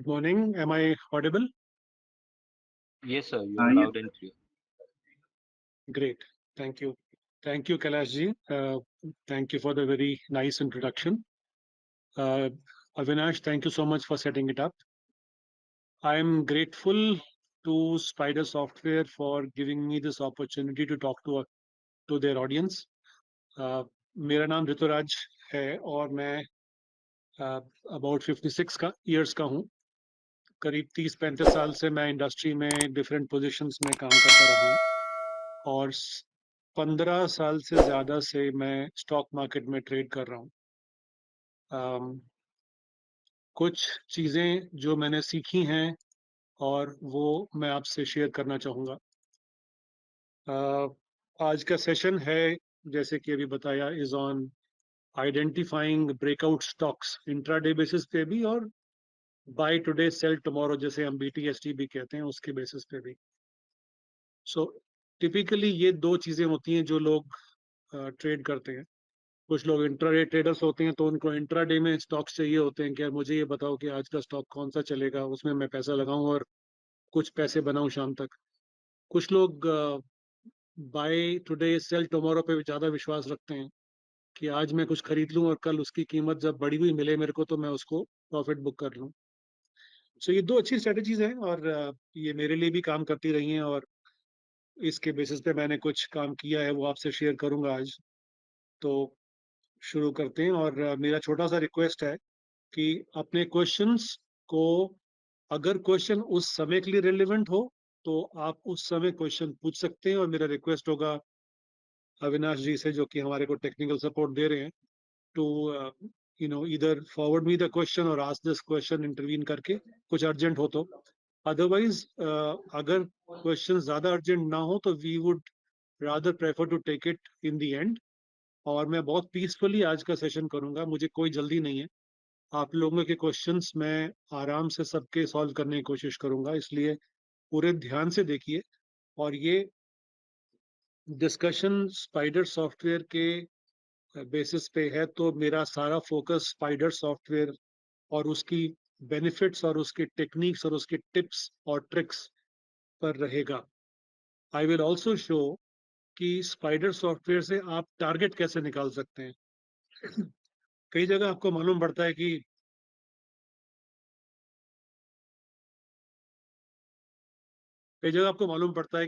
Good morning. Am I audible? Yes, sir, you are loud and clear. Great. Thank you. Thank you, Kailash ji. Thank you for the very nice introduction. Uh, Avinash, thank you so much for setting it up. I am grateful to Spider Software for giving me this opportunity to talk to their audience. मेरा नाम ऋतुराज है और मैं about 56 years का हूँ. करीब 30-35 साल से मैं इंडस्ट्री में डिफरेंट पोजीशंस में काम करता रहा हूँ और 15 साल से ज़्यादा से मैं स्टॉक मार्केट में ट्रेड कर रहा हूँ. कुछ चीज़ें जो मैंने सीखी हैं और वो मैं आपसे शेयर करना चाहूँगा. आज का सेशन है, जैसे कि अभी बताया, is on identifying breakout stocks intraday basis पे भी और बाय टुडे सेल टुमारो, जैसे हम BTST भी कहते हैं, उसके बेसिस पे भी. सो टिपिकली ये दो चीज़ें होती हैं जो लोग ट्रेड करते हैं. कुछ लोग इंट्राडे ट्रेडर्स होते हैं, तो उनको इंट्राडे में स्टॉक्स चाहिए होते हैं कि यार मुझे ये बताओ कि आज का स्टॉक कौन सा चलेगा, उसमें मैं पैसा लगाऊं और कुछ पैसे बनाऊं शाम तक. कुछ लोग बाय टुडे सेल टुमारो पे ज़्यादा विश्वास रखते हैं कि आज मैं कुछ खरीद लूं और कल उसकी कीमत जब बढ़ी हुई मिले मेरे को तो मैं उसको प्रॉफिट बुक कर लूं. सो ये दो अच्छी स्ट्रेटजीज हैं और ये मेरे लिए भी काम करती रही हैं और इसके बेसिस पे मैंने कुछ काम किया है, वो आपसे शेयर करूंगा आज. तो शुरू करते हैं और मेरा छोटा सा रिक्वेस्ट है कि अपने क्वेश्चंस को, अगर क्वेश्चन उस समय के लिए रिलेवेंट हो तो आप उस समय क्वेश्चन पूछ सकते हैं. और मेरा रिक्वेस्ट होगा अविनाश जी से, जो कि हमारे को टेक्निकल सपोर्ट दे रहे हैं, to either forward me the question or ask this question intervene करके, कुछ अर्जेंट हो तो. अदरवाइज अगर क्वेश्चन ज्यादा अर्जेंट ना हो तो we would rather prefer to take it in the end. और मैं बहुत पीसफुली आज का सेशन करूंगा, मुझे कोई जल्दी नहीं है. आप लोगों के क्वेश्चंस मैं आराम से सबके सॉल्व करने की कोशिश करूंगा, इसलिए पूरे ध्यान से देखिए. और ये डिस्कशन स्पाइडर सॉफ्टवेयर के बेसिस पे है, तो मेरा सारा फोकस स्पाइडर सॉफ्टवेयर और उसकी बेनिफिट्स और उसके टेक्निक्स और उसके टिप्स और ट्रिक्स पर रहेगा. आई विल ऑल्सो शो कि स्पाइडर सॉफ्टवेयर से आप टारगेट कैसे निकाल सकते हैं. कई जगह आपको मालूम पड़ता है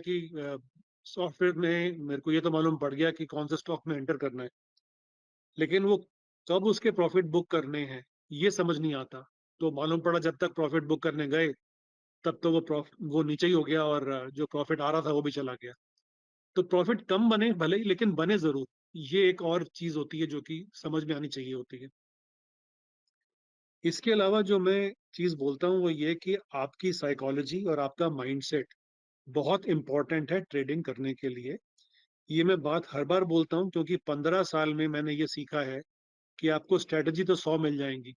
कि सॉफ्टवेयर में मेरे को ये तो मालूम पड़ गया कि कौन से स्टॉक में एंटर करना है, लेकिन वो कब उसके प्रॉफिट बुक करने हैं ये समझ नहीं आता. तो मालूम पड़ा जब तक प्रॉफिट बुक करने गए तब तो वो नीचे ही हो गया और जो प्रॉफिट आ रहा था वो भी चला गया. तो प्रॉफिट कम बने भले ही, लेकिन बने जरूर. ये एक और चीज होती है जो कि समझ में आनी चाहिए होती है. इसके अलावा जो मैं चीज बोलता हूँ वो ये कि आपकी साइकोलॉजी और आपका माइंडसेट बहुत इंपॉर्टेंट है ट्रेडिंग करने के लिए. ये मैं बात हर बार बोलता हूँ क्योंकि 15 साल में मैंने ये सीखा है कि आपको स्ट्रेटजी तो 100 मिल जाएंगी,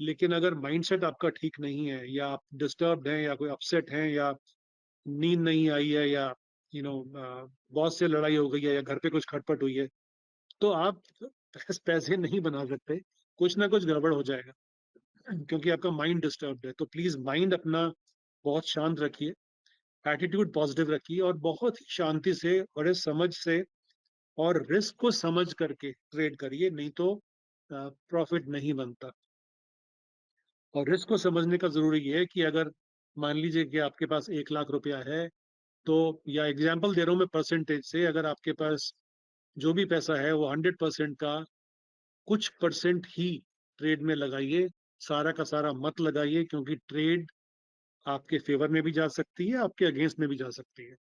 लेकिन अगर माइंडसेट आपका ठीक नहीं है, या आप डिस्टर्ब्ड हैं, या कोई अपसेट हैं, या नींद नहीं आई है, या यू नो बॉस से लड़ाई हो गई है, या घर पे कुछ खटपट हुई है, तो आप पैसे नहीं बना सकते. कुछ ना कुछ गड़बड़ हो जाएगा क्योंकि आपका माइंड डिस्टर्ब्ड है. तो प्लीज माइंड अपना बहुत शांत रखिए, एटीट्यूड पॉजिटिव रखिए और बहुत ही शांति से, बड़े समझ से और रिस्क को समझ करके ट्रेड करिए, नहीं तो प्रॉफिट नहीं बनता. और रिस्क को समझने का जरूरी ये है कि अगर मान लीजिए कि आपके पास 1 लाख रुपया है, तो, या एग्जाम्पल दे रहा हूं मैं परसेंटेज से, अगर आपके पास जो भी पैसा है वो 100% का कुछ परसेंट ही ट्रेड में लगाइए. सारा का सारा मत लगाइए, क्योंकि ट्रेड आपके फेवर में भी जा सकती है, आपके अगेंस्ट में भी जा सकती है.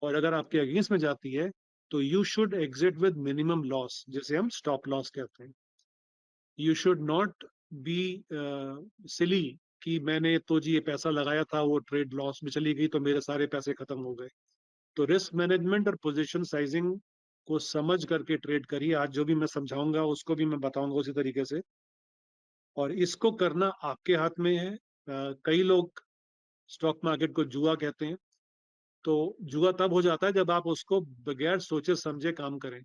और अगर आपके अगेंस्ट में जाती है तो you should exit with minimum loss, जिसे हम स्टॉप लॉस कहते हैं. You should not be silly कि मैंने तो जी ये पैसा लगाया था, वो ट्रेड लॉस में चली गई तो मेरे सारे पैसे खत्म हो गए. तो रिस्क मैनेजमेंट और पोजीशन साइजिंग को समझ करके ट्रेड करिए. आज जो भी मैं समझाऊंगा उसको भी मैं बताऊंगा उसी तरीके से, और इसको करना आपके हाथ में है. कई लोग स्टॉक मार्केट को जुआ कहते हैं. तो जुआ तब हो जाता है जब आप उसको बगैर सोचे समझे काम करें,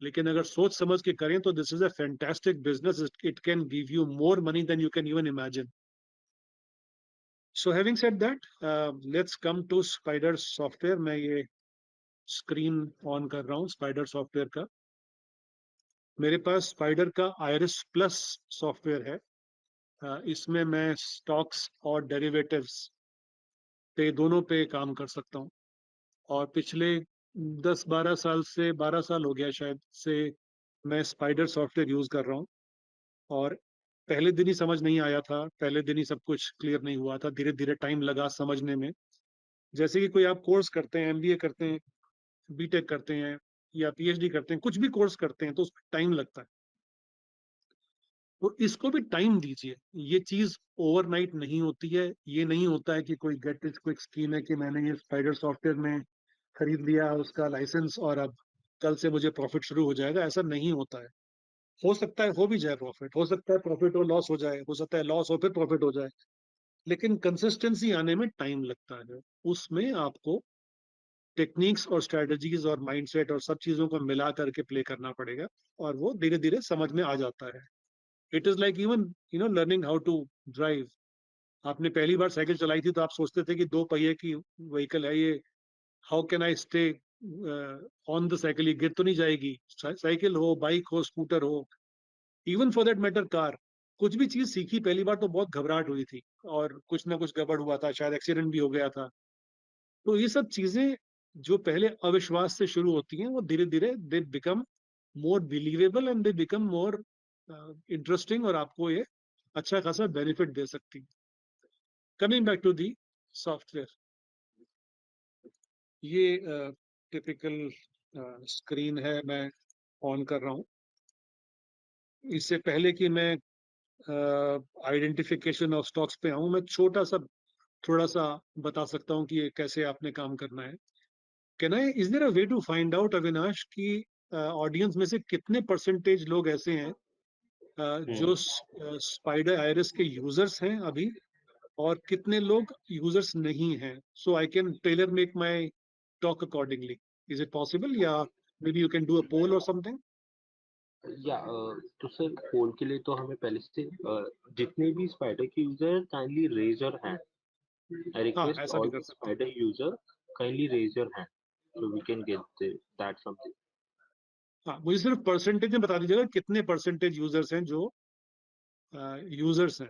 लेकिन अगर सोच समझ के करें तो this is a fantastic business. It can give you more money than you can even imagine. So having said that, let's come to Spider Software. मैं ये स्क्रीन ऑन कर रहा हूँ स्पाइडर सॉफ्टवेयर का। मेरे पास स्पाइडर का आयरिस प्लस सॉफ्टवेयर है। इसमें मैं स्टॉक्स और डेरिवेटिव्स पे दोनों पे काम कर सकता हूँ। और पिछले 10-12 साल से 12 साल हो गया शायद से मैं स्पाइडर सॉफ्टवेयर यूज कर रहा हूँ। और पहले दिन ही समझ नहीं आया था, पहले दिन ही सब कुछ क्लियर नहीं हुआ था, धीरे धीरे टाइम लगा समझने में। जैसे कि कोई आप कोर्स करते हैं, एमबीए करते हैं, बीटेक करते हैं या पीएचडी करते हैं, कुछ भी कोर्स करते हैं तो उसमें टाइम लगता है। तो इसको भी टाइम दीजिए। ये चीज ओवरनाइट नहीं होती है। ये नहीं होता है कि कोई गेट रिच क्विक स्कीम है कि मैंने ये स्पाइडर सॉफ्टवेयर में खरीद लिया उसका लाइसेंस और अब कल से मुझे प्रॉफिट शुरू हो जाएगा। ऐसा नहीं होता है। हो सकता है हो भी जाए प्रॉफिट, हो सकता है प्रॉफिट हो लॉस हो जाए, हो सकता है लॉस हो फिर प्रॉफिट हो जाए, लेकिन कंसिस्टेंसी आने में टाइम लगता है। उसमें आपको टेक्निक्स और स्ट्रेटजीज और माइंडसेट और सब चीजों को मिला करके प्ले करना पड़ेगा और वो धीरे धीरे समझ में आ जाता है। It is like even learning how to drive. आपने पहली बार साइकिल चलाई थी तो आप सोचते थे कि दो पहिए की व्हीकल है ये, how can I stay on the cycle, ये गिर तो नहीं जाएगी। साइकिल हो, बाइक हो, स्कूटर हो, even for that matter car, कुछ भी चीज सीखी पहली बार तो बहुत घबराहट हुई थी और कुछ ना कुछ गड़बड़ हुआ था, शायद एक्सीडेंट भी हो गया था। तो ये सब चीजें जो पहले अविश्वास से शुरू होती हैं वो धीरे धीरे they become more believable and they become more interesting और आपको ये अच्छा खासा बेनिफिट दे सकती। Coming back to the software, ये टिपिकल स्क्रीन है, मैं ऑन कर रहा हूँ। इससे पहले कि मैं आइडेंटिफिकेशन ऑफ स्टॉक्स पे आऊँ, मैं छोटा सा थोड़ा सा बता सकता हूँ कि ये कैसे आपने काम करना है। Can I, is there a way to find out Avinash कि ऑडियंस में से कितने परसेंटेज लोग ऐसे हैं जो स्पाइडर आयरिस के यूजर्स हैं अभी, और कितने लोग यूजर्स नहीं हैं, so I can tailor make my talk accordingly. Is it possible, या may be you can do a poll और समथिंग? या तो सर पोल के लिए तो हमें पहले से जितने भी स्पाइडर के user kindly raise your hand. I हाँ, रिक्वेस्ट ऐसा भी ऑल कर द सकते हैं। Spider user kindly raise your hand so we can get that something. हाँ, मुझे सिर्फ परसेंटेज में बता दीजिएगा कितने परसेंटेज यूजर्स हैं जो यूजर्स हैं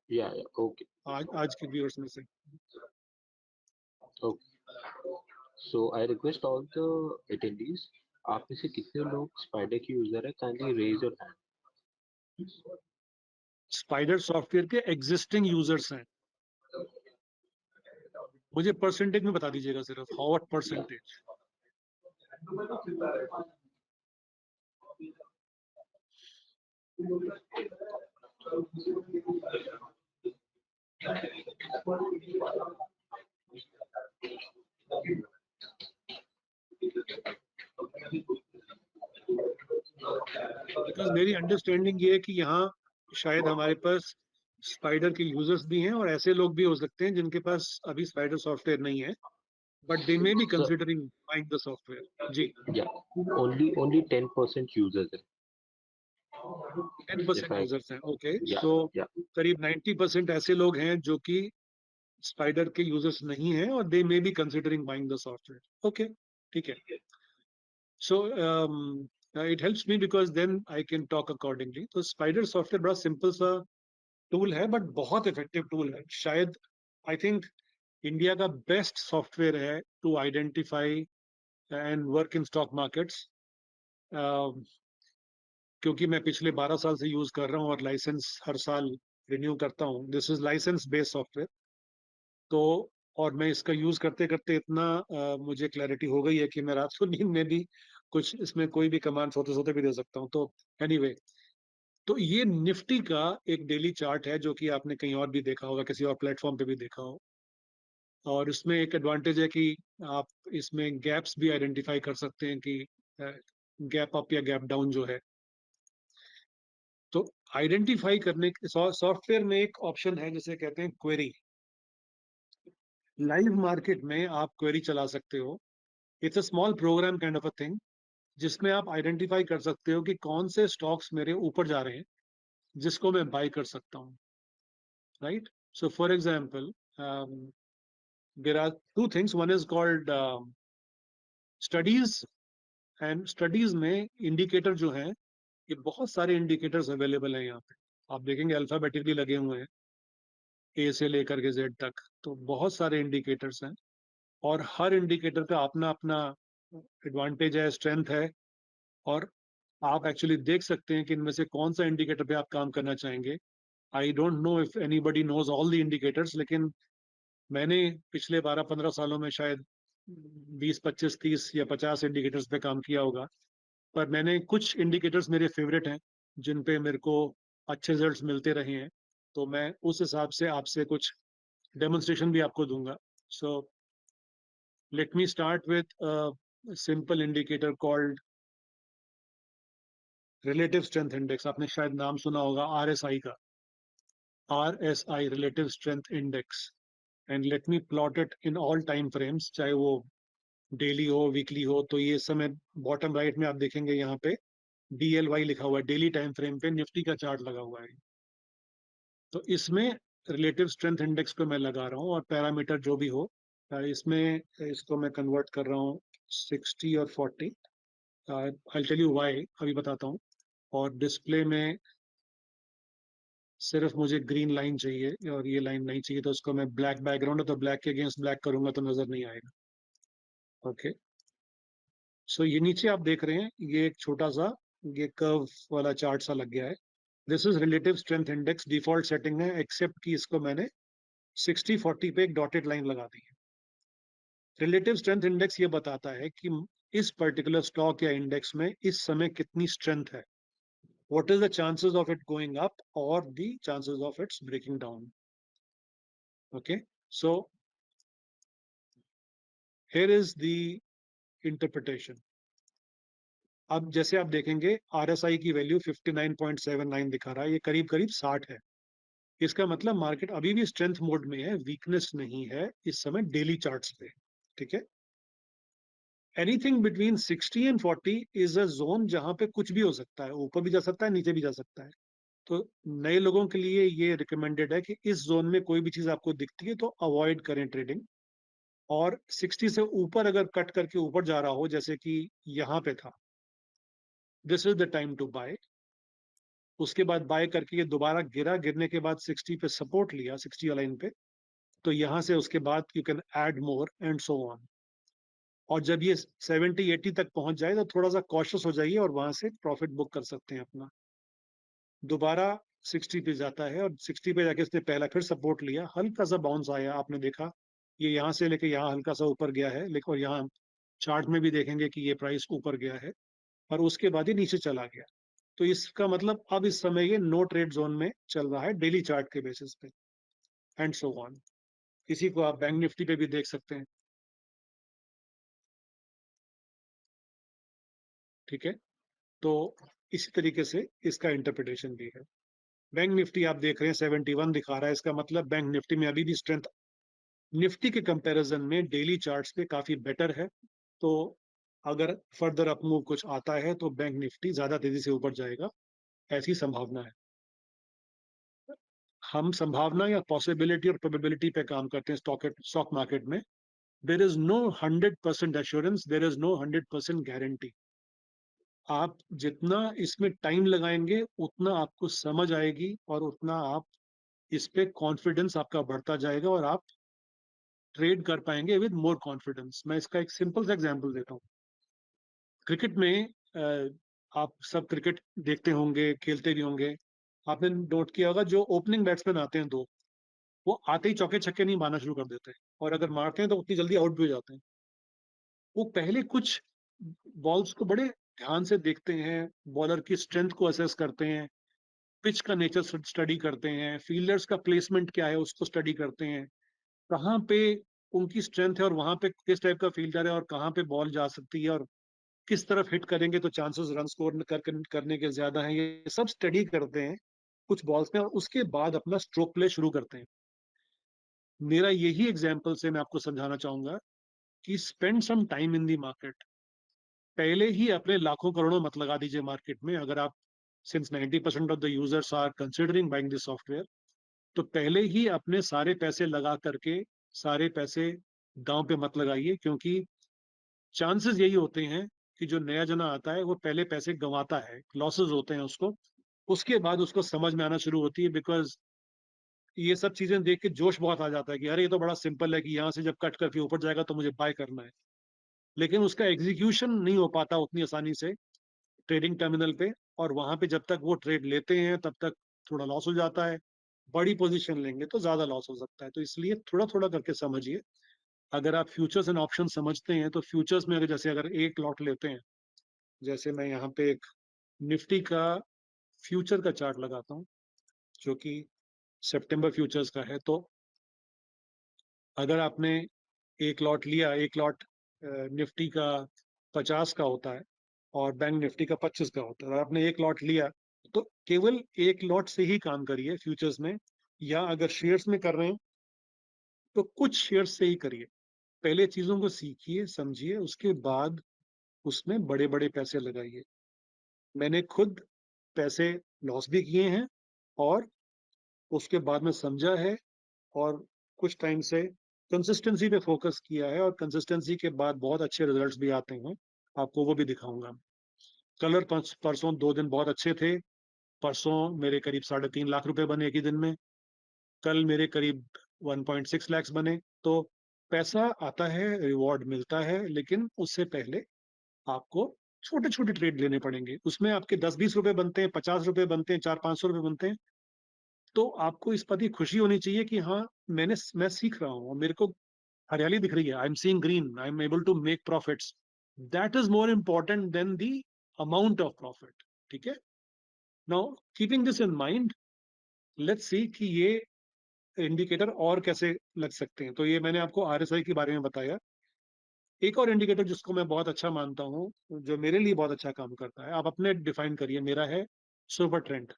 Yeah, okay. आज के व्यूअर्स में से। Okay. So I request all the attendees, आप में से कितने लोग स्पाइडर के यूजर है kindly raise your hand. Spider software के एग्जिस्टिंग यूजर्स हैं, मुझे परसेंटेज में बता दीजिएगा सिर्फ, हाउ व्हाट परसेंटेज। बिकॉज मेरी अंडरस्टैंडिंग ये है कि यहाँ शायद हमारे पास स्पाइडर के यूजर्स भी हैं और ऐसे लोग भी हो सकते हैं जिनके पास अभी स्पाइडर सॉफ्टवेयर नहीं है, but they may be So considering buying the software. जी। yeah, only 10% users है। If 10% I यूजर्स हैं, ओके। yeah सो yeah करीब 90% ऐसे लोग हैं जो कि स्पाइडर के यूजर्स नहीं हैं और they may be considering buying the software. Okay, ठीक है। So it helps me because then I can talk accordingly. तो स्पाइडर सॉफ्टवेयर बड़ा सिंपल सा टूल है बट बहुत इफेक्टिव टूल है। शायद आई थिंक इंडिया का बेस्ट सॉफ्टवेयर है to identify and work in stock markets, क्योंकि मैं पिछले 12 साल से यूज कर रहा हूँ और लाइसेंस हर साल रिन्यू करता हूँ। This is licence based software. तो और मैं इसका यूज करते करते इतना मुझे क्लैरिटी हो गई है कि मैं रात को नींद में भी कुछ इसमें कोई भी कमांड सोते सोते भी दे सकता हूँ। तो एनीवे, तो ये निफ्टी का एक डेली चार्ट है जो कि आपने कहीं और भी देखा होगा, किसी और प्लेटफॉर्म पे भी देखा हो। और इसमें एक एडवांटेज है कि आप इसमें गैप्स भी आइडेंटिफाई कर सकते हैं कि गैप अप या गैप डाउन जो है। तो आइडेंटिफाई करने के सॉफ्टवेयर में एक ऑप्शन है जिसे कहते हैं क्वेरी। लाइव मार्केट में आप क्वेरी चला सकते हो। It's a small program kind of a thing, जिसमें आप आइडेंटिफाई कर सकते हो कि कौन से स्टॉक्स मेरे ऊपर जा रहे हैं जिसको मैं बाय कर सकता हूँ, right. So for example There are two things. One is called studies, and studies में इंडिकेटर जो हैं, ये बहुत सारे इंडिकेटर्स अवेलेबल हैं यहाँ पे। आप देखेंगे अल्फाबेटिकली लगे हुए हैं, ए से लेकर के जेड तक, तो बहुत सारे इंडिकेटर्स हैं और हर इंडिकेटर का अपना अपना एडवांटेज है, स्ट्रेंथ है। और आप एक्चुअली देख सकते हैं कि इनमें से कौन सा इंडिकेटर पे आप काम करना चाहेंगे। I don't know if anybody knows all the indicators, लेकिन मैंने पिछले 12-15 सालों में शायद 20-25-30 या 50 इंडिकेटर्स पे काम किया होगा। पर मैंने कुछ इंडिकेटर्स मेरे फेवरेट हैं जिन पे मेरे को अच्छे रिजल्ट्स मिलते रहे हैं, तो मैं उस हिसाब से आपसे कुछ डेमोन्स्ट्रेशन भी आपको दूंगा। सो let me start with simple indicator called relative strength index. आपने शायद नाम सुना होगा आरएसआई का, RSI relative strength index. And let me plot it in all time frames, चाहे वो डेली हो वीकली हो। तो ये समय बॉटम राइट में आप देखेंगे यहाँ पे DLY लिखा हुआ है, डेली टाइम फ्रेम पे निफ्टी का चार्ट लगा हुआ है। तो इसमें रिलेटिव स्ट्रेंथ इंडेक्स को मैं लगा रहा हूँ और पैरामीटर जो भी हो, इसमें इसको मैं कन्वर्ट कर रहा हूँ 60 और 40। आई टेल यू व्हाई, अभी बताता हूँ। और डिस्प्ले में सिर्फ मुझे ग्रीन लाइन चाहिए और ये लाइन नहीं चाहिए, तो उसको मैं ब्लैक बैकग्राउंड है तो ब्लैक के अगेंस्ट ब्लैक करूंगा तो नजर नहीं आएगा। ओके, सो ये नीचे आप देख रहे हैं, ये एक छोटा सा ये कर्व वाला चार्ट सा लग गया है। This is relative strength index, default setting है, एक्सेप्ट कि इसको मैंने 60-40 पे एक डॉटेड लाइन लगा दी है। रिलेटिव स्ट्रेंथ इंडेक्स ये बताता है कि इस पर्टिकुलर स्टॉक या इंडेक्स में इस समय कितनी स्ट्रेंथ है, what is the chances of it going up or the chances of its breaking down. Okay, so here is the interpretation. अब जैसे आप देखेंगे RSI की वैल्यू 59.79 दिखा रहा है, ये करीब करीब 60 है। इसका मतलब मार्केट अभी भी स्ट्रेंथ मोड में है, वीकनेस नहीं है इस समय डेली चार्ट्स पे। ठीक है, anything between 60 and 40 is a zone जहां पे कुछ भी हो सकता है, ऊपर भी जा सकता है, नीचे भी जा सकता है। तो नए लोगों के लिए ये रिकमेंडेड है कि इस जोन में कोई भी चीज आपको दिखती है तो अवॉइड करें ट्रेडिंग। और 60 से ऊपर अगर कट करके ऊपर जा रहा हो, जैसे कि यहाँ पे था, this is the time to buy. उसके बाद बाय करके ये दोबारा गिरा, गिरने के बाद 60 पे सपोर्ट लिया, 60 लाइन पे, तो यहाँ से उसके बाद you can add more and so on. और जब ये 70-80 तक पहुंच जाए तो थोड़ा सा कॉशियस हो जाइए और वहां से प्रॉफिट बुक कर सकते हैं अपना। दोबारा 60 पे जाता है और 60 पे जाके इसने पहला फिर सपोर्ट लिया, हल्का सा बाउंस आया, आपने देखा ये यहाँ से लेके यहाँ हल्का सा ऊपर गया है, लेकिन और यहाँ चार्ट में भी देखेंगे कि ये प्राइस ऊपर गया है और उसके बाद ही नीचे चला गया। तो इसका मतलब अब इस समय ये नो ट्रेड जोन में चल रहा है डेली चार्ट के बेसिस पे, एंड सो ऑन। इसी को आप बैंक निफ्टी पे भी देख सकते हैं। ठीक है, तो इसी तरीके से इसका इंटरप्रिटेशन भी है। बैंक निफ्टी आप देख रहे हैं 71 दिखा रहा है, इसका मतलब बैंक निफ्टी में अभी भी स्ट्रेंथ निफ्टी के कंपैरिजन में डेली चार्ट्स पे काफी बेटर है। तो अगर फर्दर अप मूव कुछ आता है तो बैंक निफ्टी ज्यादा तेजी से ऊपर जाएगा, ऐसी संभावना है। हम संभावना या पॉसिबिलिटी और प्रोबेबिलिटी पे काम करते हैं स्टॉक मार्केट में। There is no 100% assurance, there is no 100% guarantee. आप जितना इसमें टाइम लगाएंगे उतना आपको समझ आएगी और उतना आप इस पे कॉन्फिडेंस आपका बढ़ता जाएगा और आप ट्रेड कर पाएंगे विद मोर कॉन्फिडेंस। मैं इसका एक सिंपल सा एग्जांपल देता हूँ। क्रिकेट में आप सब क्रिकेट देखते होंगे, खेलते भी होंगे। आपने नोट किया होगा जो ओपनिंग बैट्समैन आते हैं दो, वो आते ही चौके छक्के नहीं मारना शुरू कर देते हैं, और अगर मारते हैं तो उतनी जल्दी आउट भी हो जाते हैं। वो पहले कुछ बॉल्स को बड़े ध्यान से देखते हैं, बॉलर की स्ट्रेंथ को असेस करते हैं, पिच का नेचर स्टडी करते हैं, फील्डर्स का प्लेसमेंट क्या है उसको स्टडी करते हैं, कहाँ पे उनकी स्ट्रेंथ है और वहां पे किस टाइप का फील्डर है और कहाँ पे बॉल जा सकती है और किस तरफ हिट करेंगे तो चांसेस रन स्कोर करने के ज्यादा हैं। ये सब स्टडी करते हैं कुछ बॉल्स में और उसके बाद अपना स्ट्रोक प्ले शुरू करते हैं। मेरा यही एग्जाम्पल से मैं आपको समझाना चाहूंगा कि spend some time in the market. पहले ही अपने लाखों करोड़ों मत लगा दीजिए मार्केट में। अगर आप since 90% of the users are considering buying this software, तो पहले ही अपने सारे पैसे लगा करके सारे पैसे दांव पे मत लगाइए, क्योंकि चांसेस यही होते हैं कि जो नया जना आता है वो पहले पैसे गंवाता है, लॉसेस होते हैं उसको, उसके बाद उसको समझ में आना शुरू होती है। बिकॉज ये सब चीजें देख के जोश बहुत आ जाता है कि अरे ये तो बड़ा सिंपल है कि यहाँ से जब कट करके ऊपर जाएगा तो मुझे बाय करना है, लेकिन उसका एग्जीक्यूशन नहीं हो पाता उतनी आसानी से ट्रेडिंग टर्मिनल पे, और वहां पे जब तक वो ट्रेड लेते हैं तब तक थोड़ा लॉस हो जाता है, बड़ी पोजीशन लेंगे तो ज्यादा लॉस हो सकता है। तो इसलिए थोड़ा थोड़ा करके समझिए। अगर आप फ्यूचर्स एंड ऑप्शन समझते हैं तो फ्यूचर्स में अगर जैसे अगर एक लॉट लेते हैं, जैसे मैं यहाँ पे एक निफ्टी का फ्यूचर का चार्ट लगाता हूँ जो कि सितंबर फ्यूचर्स का है, तो अगर आपने एक लॉट लिया, एक लॉट निफ्टी का 50 का होता है और बैंक निफ्टी का 25 का होता है, अगर आपने एक लॉट लिया तो केवल एक लॉट से ही काम करिए फ्यूचर्स में, या अगर शेयर्स में कर रहे हैं तो कुछ शेयर्स से ही करिए। पहले चीजों को सीखिए समझिए, उसके बाद उसमें बड़े बड़े पैसे लगाइए। मैंने खुद पैसे लॉस भी किए हैं और उसके बाद में समझा है, और कुछ टाइम से कंसिस्टेंसी पे फोकस किया है, और कंसिस्टेंसी के बाद बहुत अच्छे रिजल्ट्स भी आते हैं। आपको वो भी दिखाऊंगा। कलर परसों 2 दिन बहुत अच्छे थे। परसों मेरे करीब 3.5 लाख रुपए बने एक ही दिन में। कल मेरे करीब 1.6 लाख बने। तो पैसा आता है, रिवॉर्ड मिलता है, लेकिन उससे पहले आपको छोटे छोटे ट्रेड लेने पड़ेंगे। उसमें आपके 10-20 रुपए बनते हैं, 50 रुपए बनते हैं, 400-500 रुपए बनते हैं। तो आपको इस पर ही खुशी होनी चाहिए कि हाँ, मैं सीख रहा हूँ, मेरे को हरियाली दिख रही है, I am seeing green, I am able to make profits. That is more important than the amount of profit. ठीक है। Now keeping this in mind, let's see कि ये इंडिकेटर और कैसे लग सकते हैं। तो ये मैंने आपको आरएसआई के बारे में बताया। एक और इंडिकेटर जिसको मैं बहुत अच्छा मानता हूँ, जो मेरे लिए बहुत अच्छा काम करता है, आप अपने डिफाइन करिए, मेरा है सुपर ट्रेंड।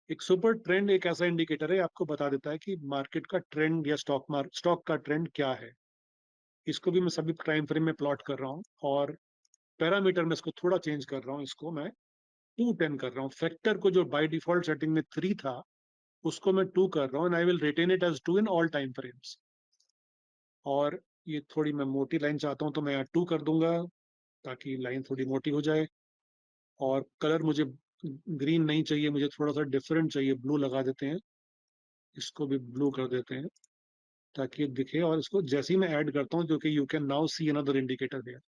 एक सुपर ट्रेंड एक ऐसा इंडिकेटर है, आपको बता देता है कि मार्केट का ट्रेंड या स्टॉक का ट्रेंड क्या है। इसको भी मैं सभी टाइम फ्रेम में प्लॉट कर रहा हूँ, और पैरामीटर में इसको थोड़ा चेंज कर रहा हूँ, इसको मैं 210 कर रहा हूँ। फैक्टर को जो बाय डिफॉल्ट सेटिंग में 3 था उसको मैं 2 कर रहा हूँ, and I will retain it as 2 in all time frames. और ये थोड़ी मैं मोटी लाइन चाहता हूँ तो मैं यहाँ 2 कर दूंगा ताकि लाइन थोड़ी मोटी हो जाए। और कलर मुझे ग्रीन नहीं चाहिए, मुझे थोड़ा सा डिफरेंट चाहिए, ब्लू लगा देते हैं, इसको भी ब्लू कर देते हैं ताकि ये दिखे। और इसको जैसे ही मैं ऐड करता हूँ, जो कि you can now see another indicator है,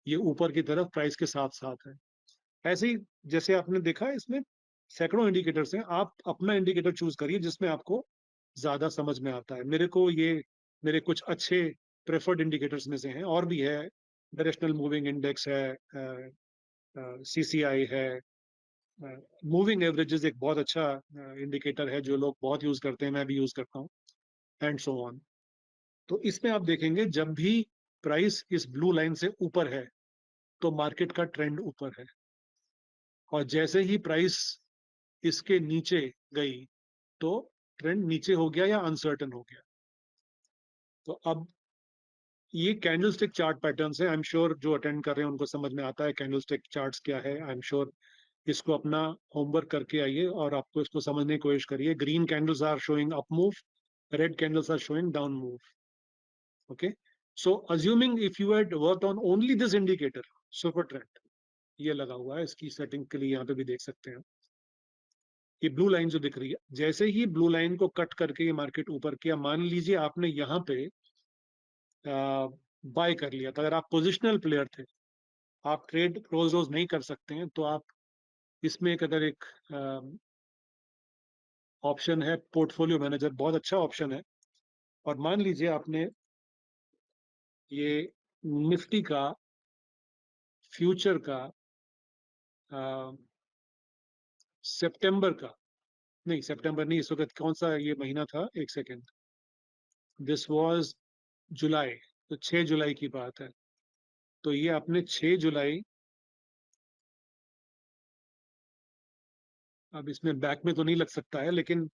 ये ऊपर की तरफ प्राइस के साथ साथ है। ऐसे ही जैसे आपने देखा इसमें सैकड़ों इंडिकेटर्स हैं, आप अपना इंडिकेटर चूज करिए जिसमें आपको ज्यादा समझ में आता है। मेरे को ये मेरे कुछ अच्छे प्रेफर्ड इंडिकेटर्स में से हैं, और भी है। डायरेक्शनल मूविंग इंडेक्स है, सीसीआई है, मूविंग एवरेजेस एक बहुत अच्छा इंडिकेटर है जो लोग बहुत यूज करते हैं, मैं भी यूज करता हूँ, एंड सो ऑन। तो इसमें आप देखेंगे जब भी प्राइस इस ब्लू लाइन से ऊपर है तो मार्केट का ट्रेंड ऊपर है, और जैसे ही प्राइस इसके नीचे गई तो ट्रेंड नीचे हो गया या अनसर्टन हो गया। तो अब ये कैंडलस्टिक चार्ट पैटर्न्स है, आई एम श्योर जो अटेंड कर रहे हैं उनको समझ में आता है कैंडलस्टिक चार्ट्स क्या है। आई एम श्योर इसको अपना होमवर्क करके आइए और आपको इसको समझने की कोशिश करिए। Green candles are showing up move, red candles are showing down move. Okay, so assuming if you had worked on only this indicator super trend, ये लगा हुआ है, इसकी सेटिंग के लिए यहाँ पे भी देख सकते हैं। ये ब्लू लाइन जो दिख रही है, जैसे ही ब्लू लाइन को कट करके ये मार्केट ऊपर किया, मान लीजिए आपने यहाँ पे बाय कर लिया, तो अगर आप पोजिशनल प्लेयर थे, आप ट्रेड रोज रोज नहीं कर सकते हैं, तो आप इसमें एक अगर एक ऑप्शन है पोर्टफोलियो मैनेजर, बहुत अच्छा ऑप्शन है। और मान लीजिए आपने ये निफ्टी का फ्यूचर का सितंबर का, नहीं सितंबर नहीं, इस वक्त कौन सा ये महीना था, एक सेकेंड, दिस वाज जुलाई, तो 6 जुलाई की बात है। तो ये आपने 6 जुलाई, अब इसमें बैक में तो नहीं लग सकता है, लेकिन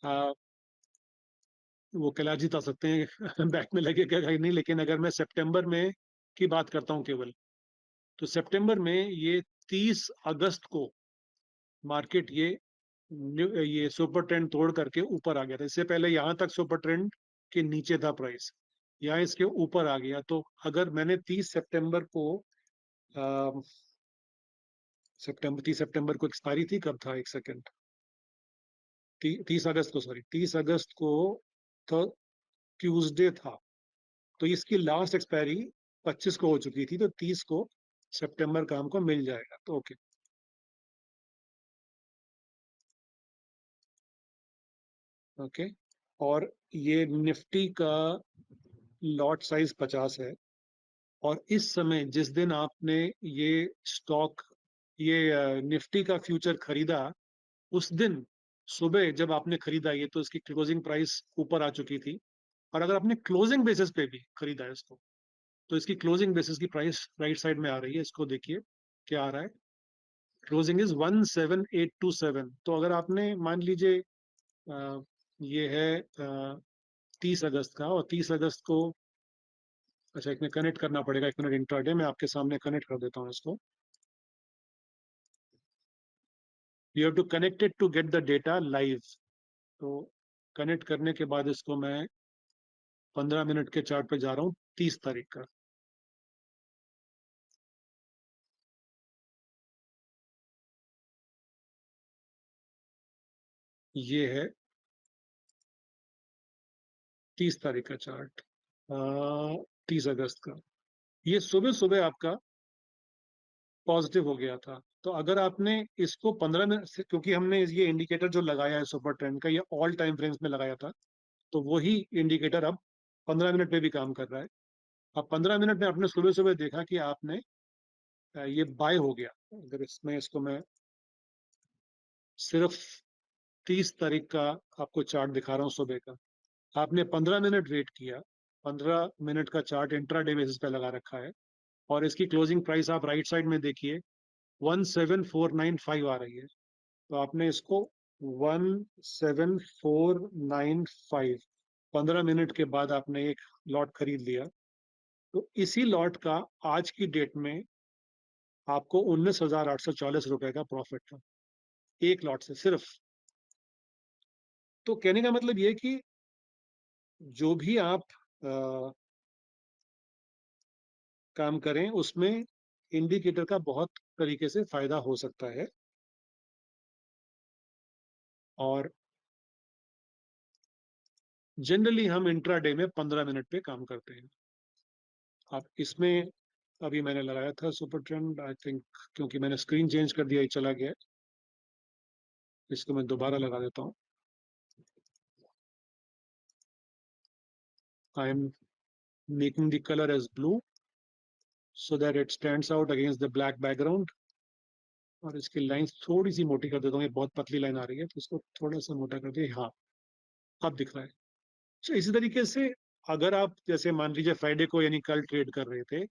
आ, वो कैला जिता सकते हैं बैक में लगेगा कहीं नहीं, लेकिन अगर मैं सितंबर में की बात करता हूँ केवल, तो सितंबर में ये 30 अगस्त को मार्केट ये ये सुपर ट्रेंड तोड़ करके ऊपर आ गया था। इससे पहले यहाँ तक सुपर ट्रेंड के नीचे था प्राइस, यहाँ इसके ऊपर आ गया। तो अगर मैंने 30 सितंबर को सितंबर 30 सितंबर को एक्सपायरी थी, कब था, एक सेकंड, 30 अगस्त को, सॉरी 30 अगस्त को तो ट्यूसडे था। तो इसकी लास्ट एक्सपायरी 25 को हो चुकी थी, तो 30 को सितंबर का हमको मिल जाएगा। तो ओके, ओके। और ये निफ्टी का लॉट साइज 50 है। और इस समय जिस दिन आपने ये स्टॉक, ये निफ्टी का फ्यूचर खरीदा, उस दिन सुबह जब आपने खरीदा ये, तो इसकी क्लोजिंग प्राइस ऊपर आ चुकी थी। और अगर आपने क्लोजिंग बेसिस पे भी खरीदा है इसको, तो इसकी क्लोजिंग बेसिस की प्राइस राइट साइड में आ रही है। इसको देखिए क्या आ रहा है, क्लोजिंग इज 17827। तो अगर आपने मान लीजिए ये है 30 अगस्त का, और 30 अगस्त को, अच्छा एक मिनट कनेक्ट करना पड़ेगा, एक मिनट, इंट्राडे मैं आपके सामने कनेक्ट कर देता हूँ इसको। You have to connect it to get the data live. तो कनेक्ट करने के बाद इसको मैं 15 मिनट के चार्ट पे जा रहा हूँ, 30 तारीख का। ये है 30 तारीख का चार्ट, 30 अगस्त का। ये सुबह सुबह आपका पॉजिटिव हो गया था। तो अगर आपने इसको 15 मिनट से, क्योंकि हमने ये इंडिकेटर जो लगाया है सुपर ट्रेंड का, ये ऑल टाइम फ्रेम्स में लगाया था, तो वही इंडिकेटर अब 15 मिनट पे भी काम कर रहा है। अब 15 मिनट में आपने सुबह सुबह देखा कि आपने ये बाय हो गया। अगर इसमें इसको मैं सिर्फ 30 तारीख का आपको चार्ट दिखा रहा हूँ सुबह का, आपने 15 मिनट वेट किया, 15 मिनट का चार्ट इंट्रा डे बेसिस पे लगा रखा है, और इसकी क्लोजिंग प्राइस आप राइट साइड में देखिए 17495 आ रही है। तो आपने इसको 17495 15 मिनट के बाद आपने एक लॉट खरीद लिया। तो इसी लॉट का आज की डेट में आपको 19,840 रुपए का प्रॉफिट था, एक लॉट से सिर्फ। तो कहने का मतलब ये कि जो भी आप काम करें, उसमें इंडिकेटर का बहुत तरीके से फायदा हो सकता है। और जनरली हम इंट्राडे में 15 मिनट पे काम करते हैं। आप इसमें, अभी मैंने लगाया था सुपर ट्रेंड, आई थिंक, क्योंकि मैंने स्क्रीन चेंज कर दिया, ये चला गया। इसको मैं दोबारा लगा देता हूँ। I am making the colour as blue so that it stands out against the black background। और इसकी लाइन थोड़ी सी मोटी कर देता हूँ, ये बहुत पतली लाइन आ रही है, तो इसको थोड़ा सा मोटा कर दिया। हाँ, अब दिख रहा है। तो इसी तरीके से अगर आप जैसे मान लीजिए फ्राइडे को, यानी कल ट्रेड कर रहे थे,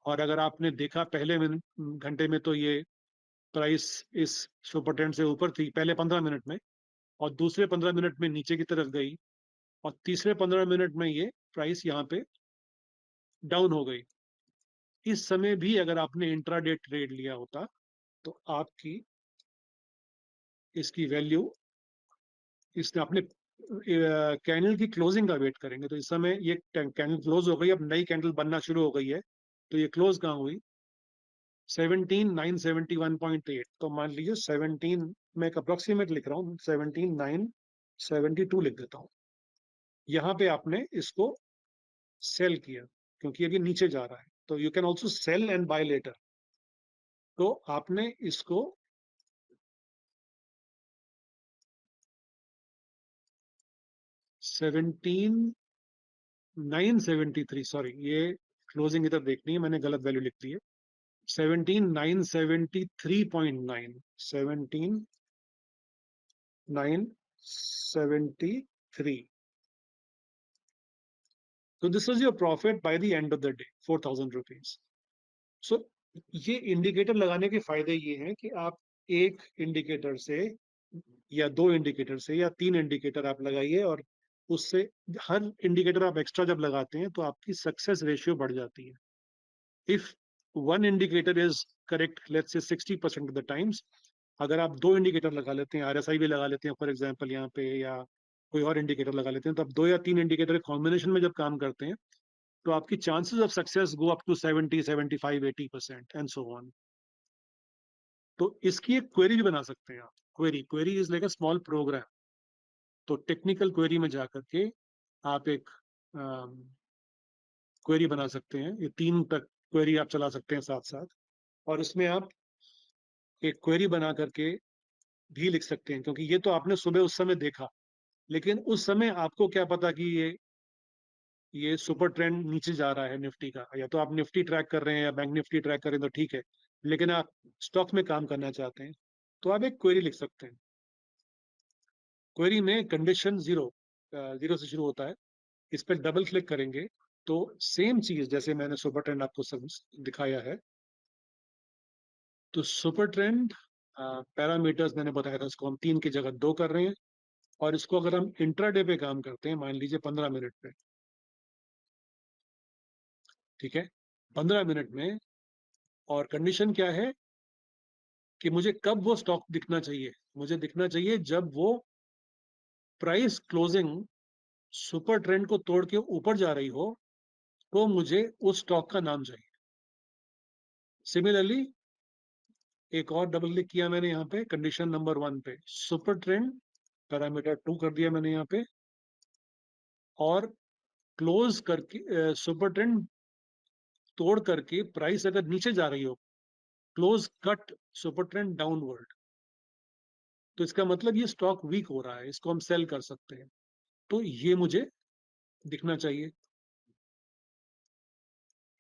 और अगर आपने देखा पहले घंटे में, तो ये प्राइस इस सुपर ट्रेंड से ऊपर थी पहले 15 मिनट में, और दूसरे 15 मिनट में नीचे की तरफ गई, और तीसरे 15 मिनट में ये प्राइस यहाँ पे डाउन हो गई। इस समय भी अगर आपने इंट्राडे ट्रेड लिया होता, तो आपकी इसकी वैल्यू, इसने अपने कैंडल की क्लोजिंग का वेट करेंगे, तो इस समय ये कैंडल क्लोज हो गई, अब नई कैंडल बनना शुरू हो गई है। तो ये क्लोज कहाँ हुई, 17,971.8। तो मान लीजिए 17, मैं एक अप्रोक्सीमेट लिख रहा हूँ, 17,972 लिख देता हूँ। यहाँ पे आपने इसको सेल किया, क्योंकि अभी नीचे जा रहा है। तो you can also sell and buy later. तो आपने इसको 17,973, सॉरी, ये क्लोजिंग इधर देखनी है, मैंने गलत वैल्यू लिख दी है। 17,973.9, 17,973। So this was your profit by the end of the day, 4,000 rupees. So ये इंडिकेटर लगाने के फायदे ये हैं कि आप एक इंडिकेटर से, या दो इंडिकेटर से, या तीन इंडिकेटर आप लगाइए, और उससे हर इंडिकेटर आप एक्स्ट्रा जब लगाते हैं, तो आपकी सक्सेस रेशियो बढ़ जाती है। If one indicator is correct, let's say 60% of the times, अगर आप 2 इंडिकेटर लगा लेते हैं, आरएसआई भी लगा लेते हैं फॉर एग्जांपल यहाँ पे, या कोई और इंडिकेटर लगा लेते हैं, तो आप 2 या 3 इंडिकेटर कॉम्बिनेशन में जब काम करते हैं, तो आपकी chances of success go up to 70, 75, 80% and so on. तो इसकी एक क्वेरी भी बना सकते हैं आप। Query is like a small program. तो टेक्निकल क्वेरी में जाकर के आप एक क्वेरी बना सकते हैं। ये 3 तक क्वेरी आप चला सकते हैं साथ साथ, और इसमें आप एक क्वेरी बना करके भी लिख सकते हैं, क्योंकि ये तो आपने सुबह उस समय देखा, लेकिन उस समय आपको क्या पता कि ये सुपर ट्रेंड नीचे जा रहा है निफ्टी का, या तो आप निफ्टी ट्रैक कर रहे हैं या बैंक निफ्टी ट्रैक कर रहे हैं तो ठीक है, लेकिन आप स्टॉक में काम करना चाहते हैं, तो आप एक क्वेरी लिख सकते हैं। क्वेरी में कंडीशन जीरो से शुरू होता है। इस पर डबल क्लिक करेंगे तो सेम चीज जैसे मैंने सुपर ट्रेंड आपको दिखाया है, तो सुपर ट्रेंड पैरामीटर्स मैंने बताया था, इसको हम 3 की जगह 2 कर रहे हैं, और इसको अगर हम इंट्राडे पे काम करते हैं, मान लीजिए 15 मिनट पे, ठीक है, 15 मिनट में, और कंडीशन क्या है कि मुझे कब वो स्टॉक दिखना चाहिए, मुझे दिखना चाहिए जब वो प्राइस क्लोजिंग सुपर ट्रेंड को तोड़ के ऊपर जा रही हो, तो मुझे उस स्टॉक का नाम चाहिए। सिमिलरली एक और डबल क्लिक किया मैंने यहाँ पे कंडीशन नंबर 1 पे, सुपर ट्रेंड पैरामीटर 2 कर दिया मैंने यहाँ पे, और क्लोज करके सुपर ट्रेंड तोड़ करके प्राइस अगर नीचे जा रही हो, close cut super trend downward, तो इसका मतलब ये स्टॉक वीक हो रहा है, इसको हम सेल कर सकते हैं, तो ये मुझे दिखना चाहिए।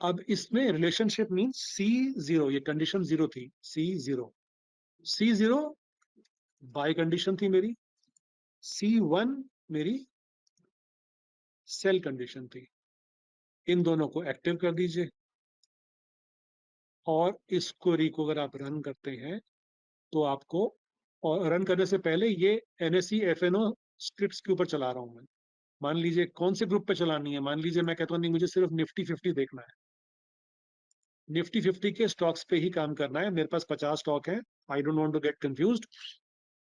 अब इसमें रिलेशनशिप मीन C0, ये कंडीशन 0 थी, C0 बाय कंडीशन थी मेरी, C1 मेरी सेल कंडीशन थी। इन दोनों को एक्टिव कर दीजिए, और इस क्वेरी को अगर आप रन करते हैं तो आपको, और रन करने से पहले ये NSE FNO स्क्रिप्ट्स के ऊपर चला रहा हूं मैं। मान लीजिए कौन से ग्रुप पे चलानी है, मान लीजिए मैं कहता हूँ नहीं मुझे सिर्फ निफ्टी 50 देखना है, निफ्टी 50 के स्टॉक्स पे ही काम करना है, मेरे पास 50 स्टॉक है, I don't want to get confused,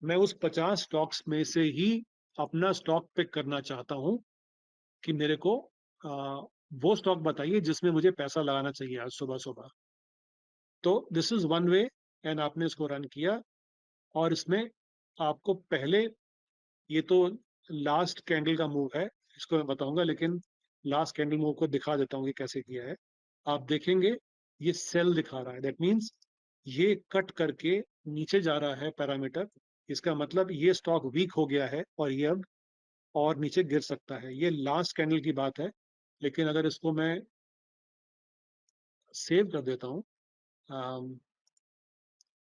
मैं उस 50 स्टॉक्स में से ही अपना स्टॉक पिक करना चाहता हूं कि मेरे को आ, वो स्टॉक बताइए जिसमें मुझे पैसा लगाना चाहिए आज सुबह सुबह। तो this is one way, and आपने इसको रन किया, और इसमें आपको पहले, ये तो लास्ट कैंडल का मूव है, इसको मैं बताऊंगा, लेकिन लास्ट कैंडल मूव को दिखा देता हूँ कि कैसे किया है। आप देखेंगे ये सेल दिखा रहा है, दैट मीन्स ये कट करके नीचे जा रहा है पैरामीटर, इसका मतलब ये स्टॉक वीक हो गया है और ये अब और नीचे गिर सकता है। ये लास्ट कैंडल की बात है, लेकिन अगर इसको मैं सेव कर देता हूँ,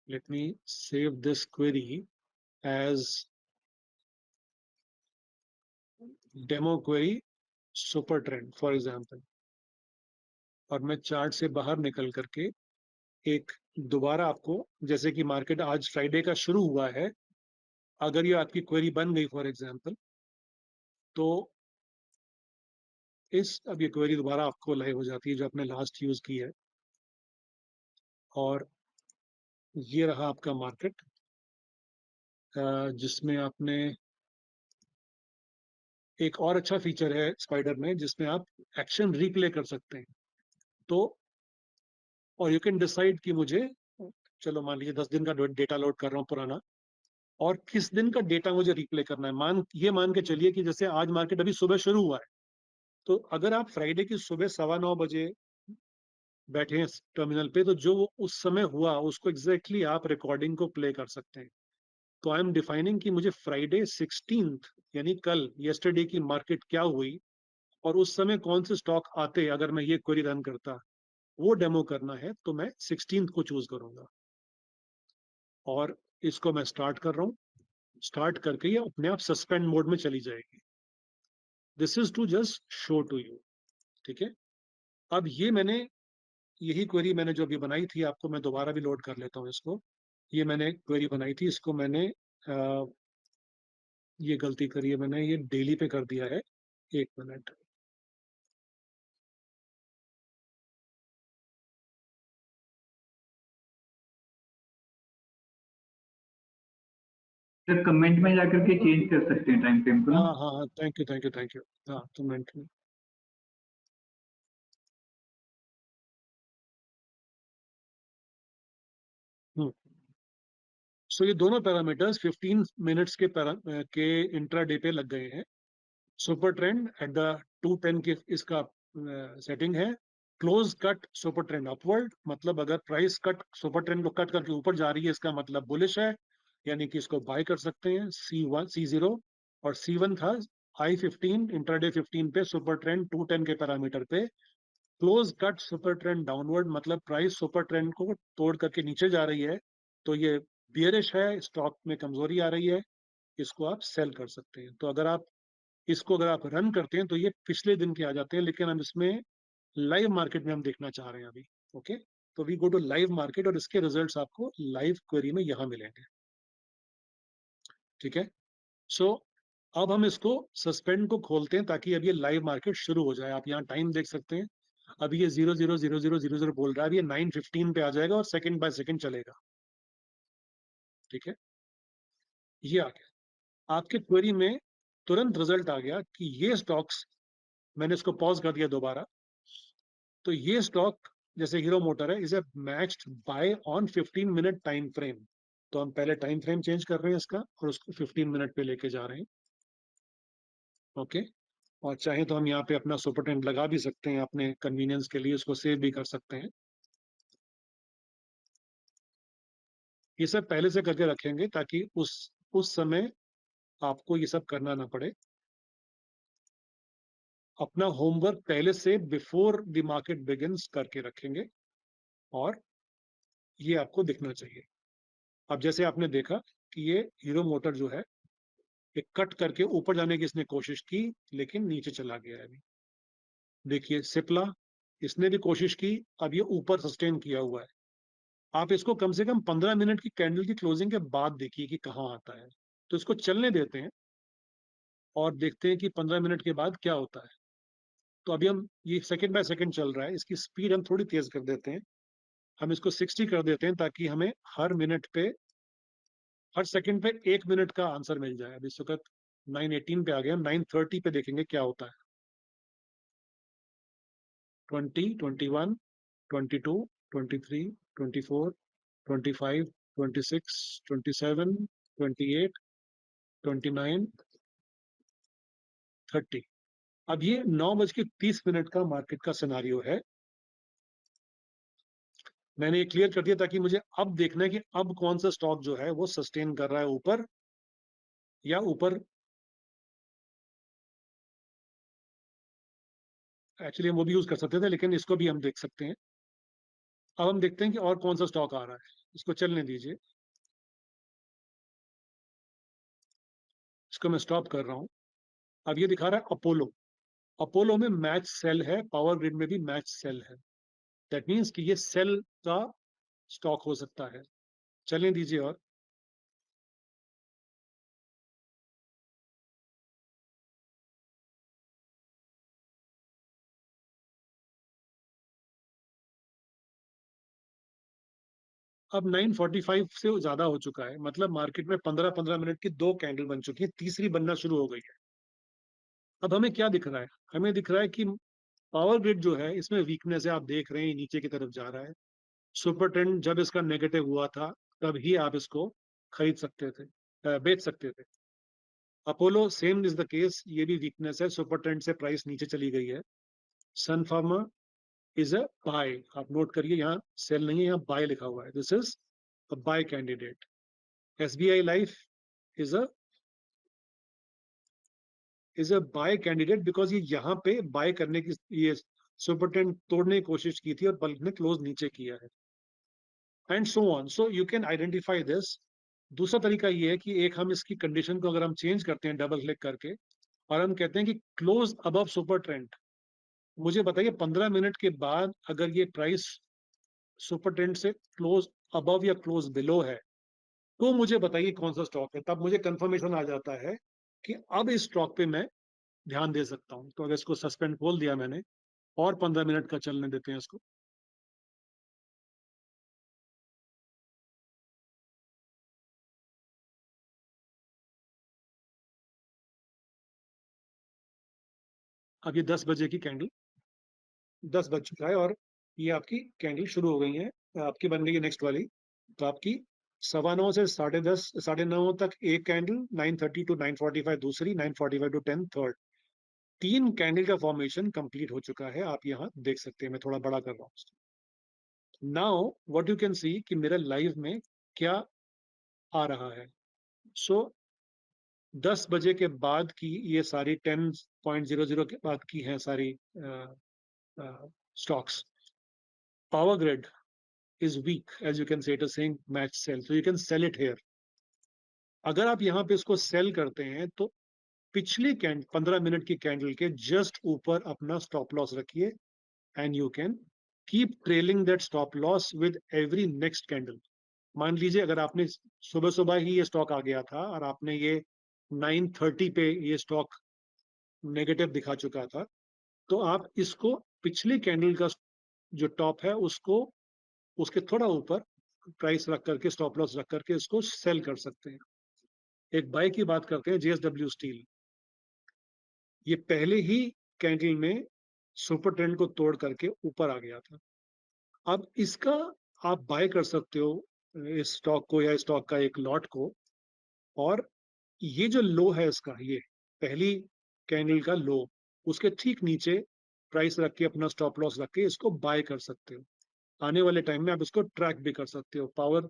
let me save this query as demo query super trend for example, और मैं चार्ट से बाहर निकल करके एक दोबारा आपको, जैसे कि मार्केट आज फ्राइडे का शुरू हुआ है, अगर ये आपकी क्वेरी बन गई फॉर एग्जांपल, तो अब ये क्वेरी दोबारा आपको लाइव हो जाती है जो आपने लास्ट यूज की है, और ये रहा आपका मार्केट, जिसमें आपने एक और अच्छा फीचर है स्पाइडर में जिसमें आप एक्शन रिप्ले कर सकते हैं। तो और यू कैन डिसाइड कि मुझे, चलो मान लीजिए 10 दिन का डेटा लोड कर रहा हूँ पुराना, और किस दिन का डेटा मुझे रिप्ले करना है। मान के चलिए कि जैसे आज मार्केट अभी सुबह शुरू हुआ है, तो अगर आप फ्राइडे की सुबह 9:15 बजे बैठे हैं टर्मिनल पे, तो जो उस समय हुआ उसको एग्जैक्टली आप रिकॉर्डिंग को प्ले कर सकते हैं। तो आई एम डिफाइनिंग कि मुझे फ्राइडे 16th यानी कल, यस्टरडे की मार्केट क्या हुई, और उस समय कौन से स्टॉक आते अगर मैं ये क्वेरी रन करता, वो डेमो करना है, तो मैं 16th को चूज करूंगा, और इसको मैं स्टार्ट कर रहा हूँ। स्टार्ट करके ये अपने आप सस्पेंड मोड में चली जाएगी। This is to just show to you, ठीक है। अब ये मैंने, यही क्वेरी मैंने जो अभी बनाई थी, आपको मैं दोबारा भी लोड कर लेता हूँ इसको। ये मैंने क्वेरी बनाई थी, इसको मैंने ये गलती करी है, मैंने ये डेली पे कर दिया है। 1 मिनट, सर कमेंट में जाकर के चेंज कर सकते हैं टाइम फ्रेम को ना। हाँ हाँ हाँ, thank you thank you thank you. हाँ कमेंट में। सो ये दोनों पैरामीटर्स 15 मिनट्स के इंट्राडे पे लग गए हैं। सुपर ट्रेंड एट द 210 की इसका सेटिंग है। Close cut super trend upward, मतलब अगर प्राइस कट सुपर ट्रेंड को कट करके ऊपर जा रही है इसका मतलब बुलिश है, यानी कि इसको बाय कर सकते हैं। C0 और C1 था I15 इंट्राडे 15 पे सुपर ट्रेंड 210 के पैरामीटर पे। Close cut super trend downward, मतलब प्राइस सुपर ट्रेंड को तोड़ करके नीचे जा रही है, तो ये बियरिश है, स्टॉक में कमजोरी आ रही है, इसको आप सेल कर सकते हैं। तो अगर आप रन करते हैं तो ये पिछले दिन के आ जाते हैं, लेकिन हम इसमें लाइव मार्केट में हम देखना चाह रहे हैं अभी। ओके, तो we go to live market और इसके रिजल्ट्स आपको लाइव क्वेरी में यहाँ मिलेंगे। ठीक है, सो अब हम इसको सस्पेंड को खोलते हैं ताकि अब ये लाइव मार्केट शुरू हो जाए। आप यहाँ टाइम देख सकते हैं, अभी ये 000000 बोल रहा है, अभी ये 9:15 पे आ जाएगा और सेकंड बाय सेकंड चलेगा। ठीक है, ये आ गया आपके क्वेरी में, तुरंत रिजल्ट आ गया कि ये स्टॉक्स, मैंने इसको पॉज कर दिया दोबारा, तो ये स्टॉक जैसे हीरो मोटर है, इसे matched buy on 15 minute time frame. तो हम पहले टाइम फ्रेम चेंज कर रहे हैं इसका और उसको 15 मिनट पे लेके जा रहे हैं। ओके, और चाहे तो हम यहाँ पे अपना सुपर ट्रेंड लगा भी सकते हैं अपने कन्वीनियंस के लिए, उसको सेव भी कर सकते हैं। ये सब पहले से करके रखेंगे ताकि उस समय आपको ये सब करना ना पड़े। अपना होमवर्क पहले से बिफोर द मार्केट बिगिंस करके रखेंगे और ये आपको दिखना चाहिए। अब जैसे आपने देखा कि ये हीरो मोटर जो है, ये कट करके ऊपर जाने की इसने कोशिश की लेकिन नीचे चला गया है अभी। देखिए सिप्ला, इसने भी कोशिश की, अब ये ऊपर सस्टेन किया हुआ है। आप इसको कम से कम 15 मिनट की कैंडल की क्लोजिंग के बाद देखिए कि कहाँ आता है। तो इसको चलने देते हैं और देखते हैं कि 15 मिनट के बाद क्या होता है। तो अभी हम, ये सेकंड बाय सेकंड चल रहा है, इसकी स्पीड हम थोड़ी तेज कर देते हैं। हम इसको 60 कर देते हैं ताकि हमें हर सेकंड पे 1 मिनट का आंसर मिल जाए। अभी इस वक्त 9:18 पे आ गया, 9:30 पे देखेंगे क्या होता है। 20, 21, 22, 23, 24, 25, 26, 27, 28, 29, 30। अब ये 9:30 का मार्केट का सिनारियो है। मैंने ये क्लियर कर दिया ताकि मुझे अब देखना है कि अब कौन सा स्टॉक जो है वो सस्टेन कर रहा है ऊपर या ऊपर। एक्चुअली हम वो भी यूज कर सकते थे, लेकिन इसको भी हम देख सकते हैं। अब हम देखते हैं कि और कौन सा स्टॉक आ रहा है, इसको चलने दीजिए। इसको मैं स्टॉप कर रहा हूं। अब ये दिखा रहा है अपोलो। अपोलो में मैच सेल है, पावर ग्रिड में भी मैच सेल है। दैट मीन्स कि ये सेल का स्टॉक हो सकता है। चलने दीजिए। और अब 9:45 से ज्यादा हो चुका है, मतलब मार्केट में 15-15 मिनट की दो कैंडल बन चुकी है, तीसरी बनना शुरू हो गई है। अब हमें क्या दिख रहा है? हमें दिख रहा है कि पावर ग्रिड जो है इसमें वीकनेस है, आप देख रहे हैं नीचे की तरफ जा रहा है। सुपर ट्रेंड जब इसका नेगेटिव हुआ था तब ही आप इसको खरीद सकते थे, बेच सकते थे। Apollo same is the case, ये भी वीकनेस है, सुपर ट्रेंड से प्राइस नीचे चली गई है। सन फार्मा इज अ बाय, आप नोट करिए, यहाँ सेल नहीं है, यहाँ बाय लिखा हुआ है। This is a bye candidate. SBI life is a bye candidate because ये यहाँ पे बाय करने की, ये सुपर ट्रेंड तोड़ने की कोशिश की थी और बल्क ने क्लोज नीचे किया है, and so on. So you can identify this. दूसरा तरीका ये है कि एक, हम इसकी कंडीशन को अगर हम चेंज करते हैं डबल क्लिक करके और हम कहते हैं कि क्लोज अबव सुपर ट्रेंड, मुझे बताइए 15 मिनट के बाद अगर ये प्राइस सुपर ट्रेंड से क्लोज अबव या क्लोज बिलो है, तो मुझे बताइए कौन सा स्टॉक है। तब मुझे कंफर्मेशन आ जाता है कि अब इस स्टॉक पे मैं ध्यान दे सकता हूं। तो अगर इसको सस्पेंड खोल दिया मैंने और 15 मिनट का चलने देते हैं इसको। अब ये 10 बजे की कैंडल, 10 बज चुका है और ये आपकी कैंडल शुरू हो गई है, आपकी बन गई है नेक्स्ट वाली। तो आपकी 9:15 से 10:30 9:30 तक एक कैंडल, 9:30 to 9:45 दूसरी, 9:45 to 10 थर्ड। 3 कैंडल का फॉर्मेशन कंप्लीट हो चुका है, आप यहाँ देख सकते हैं। मैं थोड़ा बड़ा कर रहा हूँ। नाउ व्हाट यू कैन सी कि मेरे लाइव में क्या आ रहा है। सो 10 बजे के बाद की ये सारी 10.00 के बाद की हैं सारी stocks. Power grid is weak, as you can say, it is saying match sell, so you can sell it here. अगर आप यहाँ पे इसको सेल करते हैं तो पिछली 15 मिनट की कैंडल के जस्ट ऊपर अपना स्टॉप लॉस रखिए, and you can keep trailing that stop loss with every next candle. मान लीजिए अगर आपने सुबह सुबह ही ये स्टॉक आ गया था और आपने ये 9:30 पे ये स्टॉक नेगेटिव दिखा चुका था, तो आप इसको पिछली कैंडल का जो टॉप है उसको उसके थोड़ा ऊपर प्राइस रख करके, स्टॉप लॉस रख करके इसको सेल कर सकते हैं। एक बाय की बात करते हैं, जेएसडब्ल्यू स्टील। ये पहले ही कैंडल में सुपर ट्रेंड को तोड़ करके ऊपर आ गया था। अब इसका आप बाय कर सकते हो इस स्टॉक को या स्टॉक का एक लॉट को, और ये जो लो है इसका, ये पहली कैंडल का लो, उसके ठीक नीचे प्राइस रख के अपना स्टॉप लॉस रख के इसको बाय कर सकते हो। आने वाले टाइम में आप इसको ट्रैक भी कर सकते हो।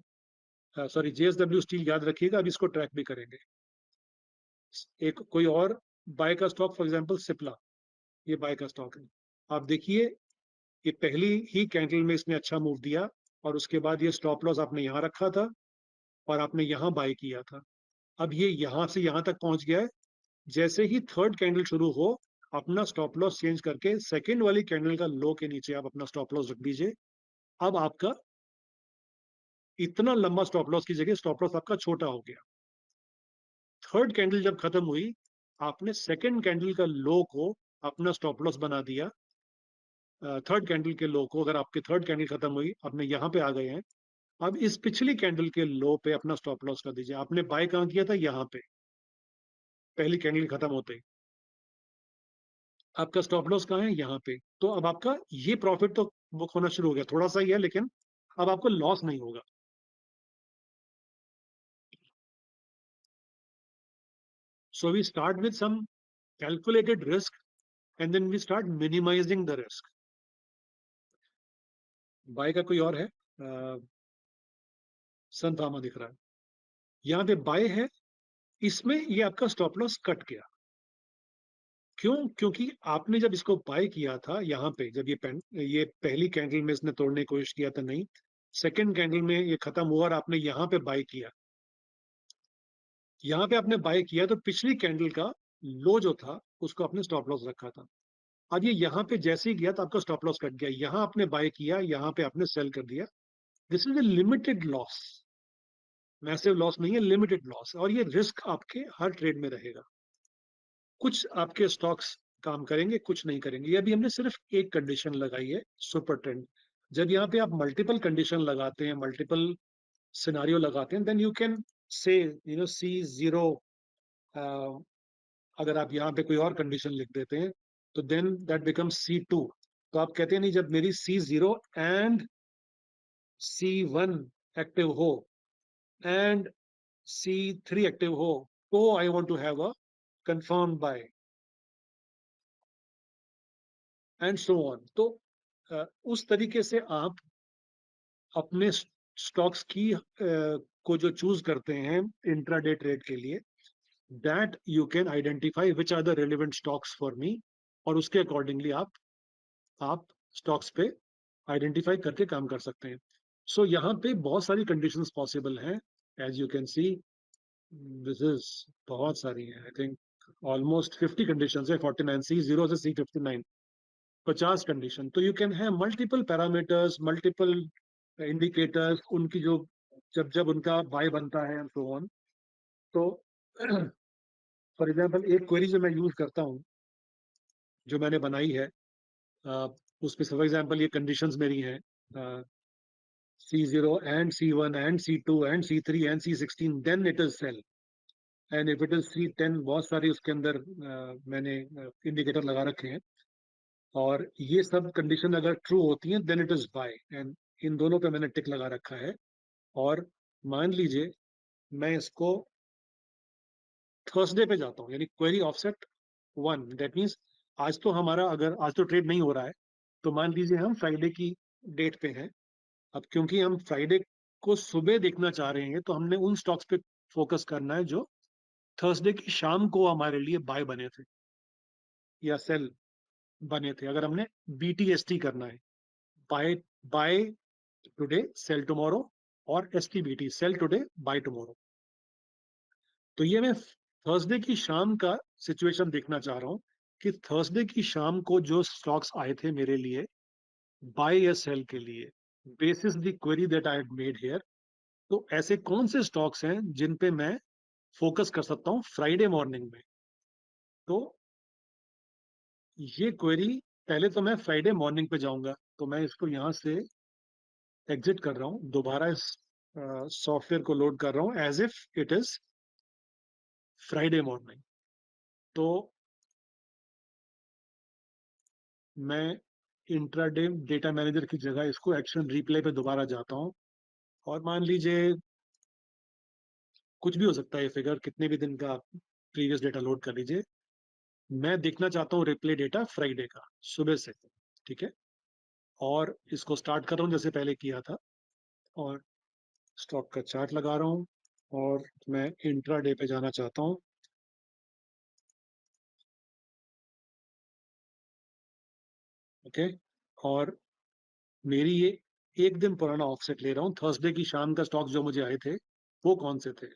जेएसडब्ल्यू स्टील याद रखिएगा, अब इसको ट्रैक भी करेंगे। एक कोई और बाय का स्टॉक, फॉर एग्जांपल सिप्ला, ये बाय का स्टॉक है। आप देखिए ये पहली ही कैंडल में इसने अच्छा मूव दिया और उसके बाद ये स्टॉप लॉस आपने यहाँ रखा था और आपने यहाँ बाय किया था। अब ये यहाँ से यहाँ तक पहुंच गया है। जैसे ही थर्ड कैंडल शुरू हो, अपना स्टॉप लॉस चेंज करके सेकेंड वाली कैंडल का लो के नीचे आप अपना स्टॉप लॉस रख दीजिए। अब आपका इतना लंबा स्टॉप लॉस की जगह स्टॉप लॉस आपका छोटा हो गया। थर्ड कैंडल जब खत्म हुई, आपने सेकेंड कैंडल का लो को अपना स्टॉप लॉस बना दिया। थर्ड कैंडल के लो को, अगर आपकी थर्ड कैंडल खत्म हुई, आपने यहाँ पे आ गए हैं, अब इस पिछली कैंडल के लो पे अपना स्टॉप लॉस कर दीजिए। आपने बाय कहाँ किया था? यहाँ पे, पहली कैंडल खत्म होते ही। आपका स्टॉप लॉस कहाँ है? यहाँ पे। तो अब आपका ये प्रॉफिट तो बुक होना शुरू हो गया, थोड़ा सा ही है, लेकिन अब आपको लॉस नहीं होगा। So we start with some calculated risk and then we start minimizing the risk. Buy का कोई और है, सन फार्मा दिख रहा है, यहाँ पे बाय है, इसमें ये आपका स्टॉप लॉस कट गया। क्यों? क्योंकि आपने जब इसको बाय किया था यहाँ पे, जब ये पहली कैंडल में इसने तोड़ने की कोशिश किया था, नहीं, सेकंड कैंडल में ये खत्म हुआ और आपने यहाँ पे बाय किया। यहाँ पे आपने बाय किया तो पिछली कैंडल का लो जो था उसको आपने स्टॉप लॉस रखा था। अब ये यहाँ पे जैसे ही गया तो आपका स्टॉप लॉस कट गया। यहाँ आपने बाय किया, यहाँ पे आपने सेल कर दिया। This is a limited loss, massive loss नहीं है, लिमिटेड लॉस। और ये रिस्क आपके हर ट्रेड में रहेगा। कुछ आपके स्टॉक्स काम करेंगे, कुछ नहीं करेंगे। ये अभी हमने सिर्फ एक कंडीशन लगाई है, सुपर ट्रेंड। जब यहाँ पे आप मल्टीपल कंडीशन लगाते हैं, मल्टीपल सिनारियो लगाते हैं, then you can say C0। अगर आप यहाँ पे कोई और कंडीशन लिख देते हैं तो देन दैट बिकम्स C2। तो आप कहते हैं नहीं, जब मेरी C0 एंड C1 एक्टिव हो एंड C3 एक्टिव हो, तो I want to have a confirm buy and so on. तो उस तरीके से आप अपने स्टॉक्स की को जो चूज करते हैं इंट्राडे ट्रेड के लिए, that you can identify which are the relevant stocks for me, और उसके अकॉर्डिंगली आप स्टॉक्स पे आइडेंटिफाई करके काम कर सकते हैं। सो यहाँ पे बहुत सारी कंडीशंस पॉसिबल हैं, as you can see. This is बहुत सारी है, आई थिंक ऑलमोस्ट 50 कंडीशंस है। 49 C0 से C59, 50 कंडीशन। तो you can have multiple parameters, multiple indicators, उनकी जो जब जब उनका बाय बनता है एंड सो ऑन। तो फॉर एग्जांपल एक क्वेरी जो मैं यूज करता हूँ, जो मैंने बनाई है, उसमें फॉर एग्जांपल ये कंडीशंस मेरी हैं, C0 and C1 and C2 and C3 and C16, then it is sell. And if it is C10, बहुत सारी उसके अंदर मैंने इंडिकेटर लगा रखे हैं, और ये सब कंडीशन अगर ट्रू होती हैं then it is buy, and इन दोनों पे मैंने टिक लगा रखा है। और मान लीजिए मैं इसको थर्सडे पे जाता हूँ, यानी क्वेरी ऑफसेट 1, दैट मीन्स आज तो हमारा, अगर आज तो ट्रेड नहीं हो रहा है, तो मान लीजिए हम फ्राइडे की डेट पे हैं। अब क्योंकि हम फ्राइडे को सुबह देखना चाह रहे हैं, तो हमने उन स्टॉक्स पे फोकस करना है जो थर्सडे की शाम को हमारे लिए बाय बने थे या सेल बने थे। अगर हमने BTST करना है, buy buy today sell tomorrow, और STBT, sell today buy tomorrow, तो ये मैं थर्सडे की शाम का सिचुएशन देखना चाह रहा हूं कि थर्सडे की शाम को जो स्टॉक्स आए थे मेरे लिए बाय या सेल के लिए, basis the query that I had made here, तो ऐसे कौन से स्टॉक्स हैं जिन पे मैं फोकस कर सकता हूं फ्राइडे मॉर्निंग में। तो ये क्वेरी, पहले तो मैं फ्राइडे मॉर्निंग पे जाऊंगा, तो मैं इसको यहां से एग्जिट कर रहा हूं, दोबारा इस सॉफ्टवेयर को लोड कर रहा हूं as if it is Friday morning. तो मैं इंट्राडे डेटा मैनेजर की जगह इसको एक्शन रिप्ले पे दोबारा जाता हूं, और मान लीजिए कुछ भी हो सकता है, ये फिगर कितने भी दिन का प्रीवियस डेटा लोड कर लीजिए। मैं देखना चाहता हूँ रिप्ले डेटा फ्राइडे का सुबह से, ठीक है, और इसको स्टार्ट कर रहा हूँ जैसे पहले किया था, और स्टॉक का चार्ट लगा रहा हूँ, और मैं इंट्राडे पे जाना चाहता हूँ। ओके, और मेरी ये एक दिन पुराना ऑफसेट ले रहा हूँ, थर्सडे की शाम का स्टॉक जो मुझे आए थे वो कौन से थे।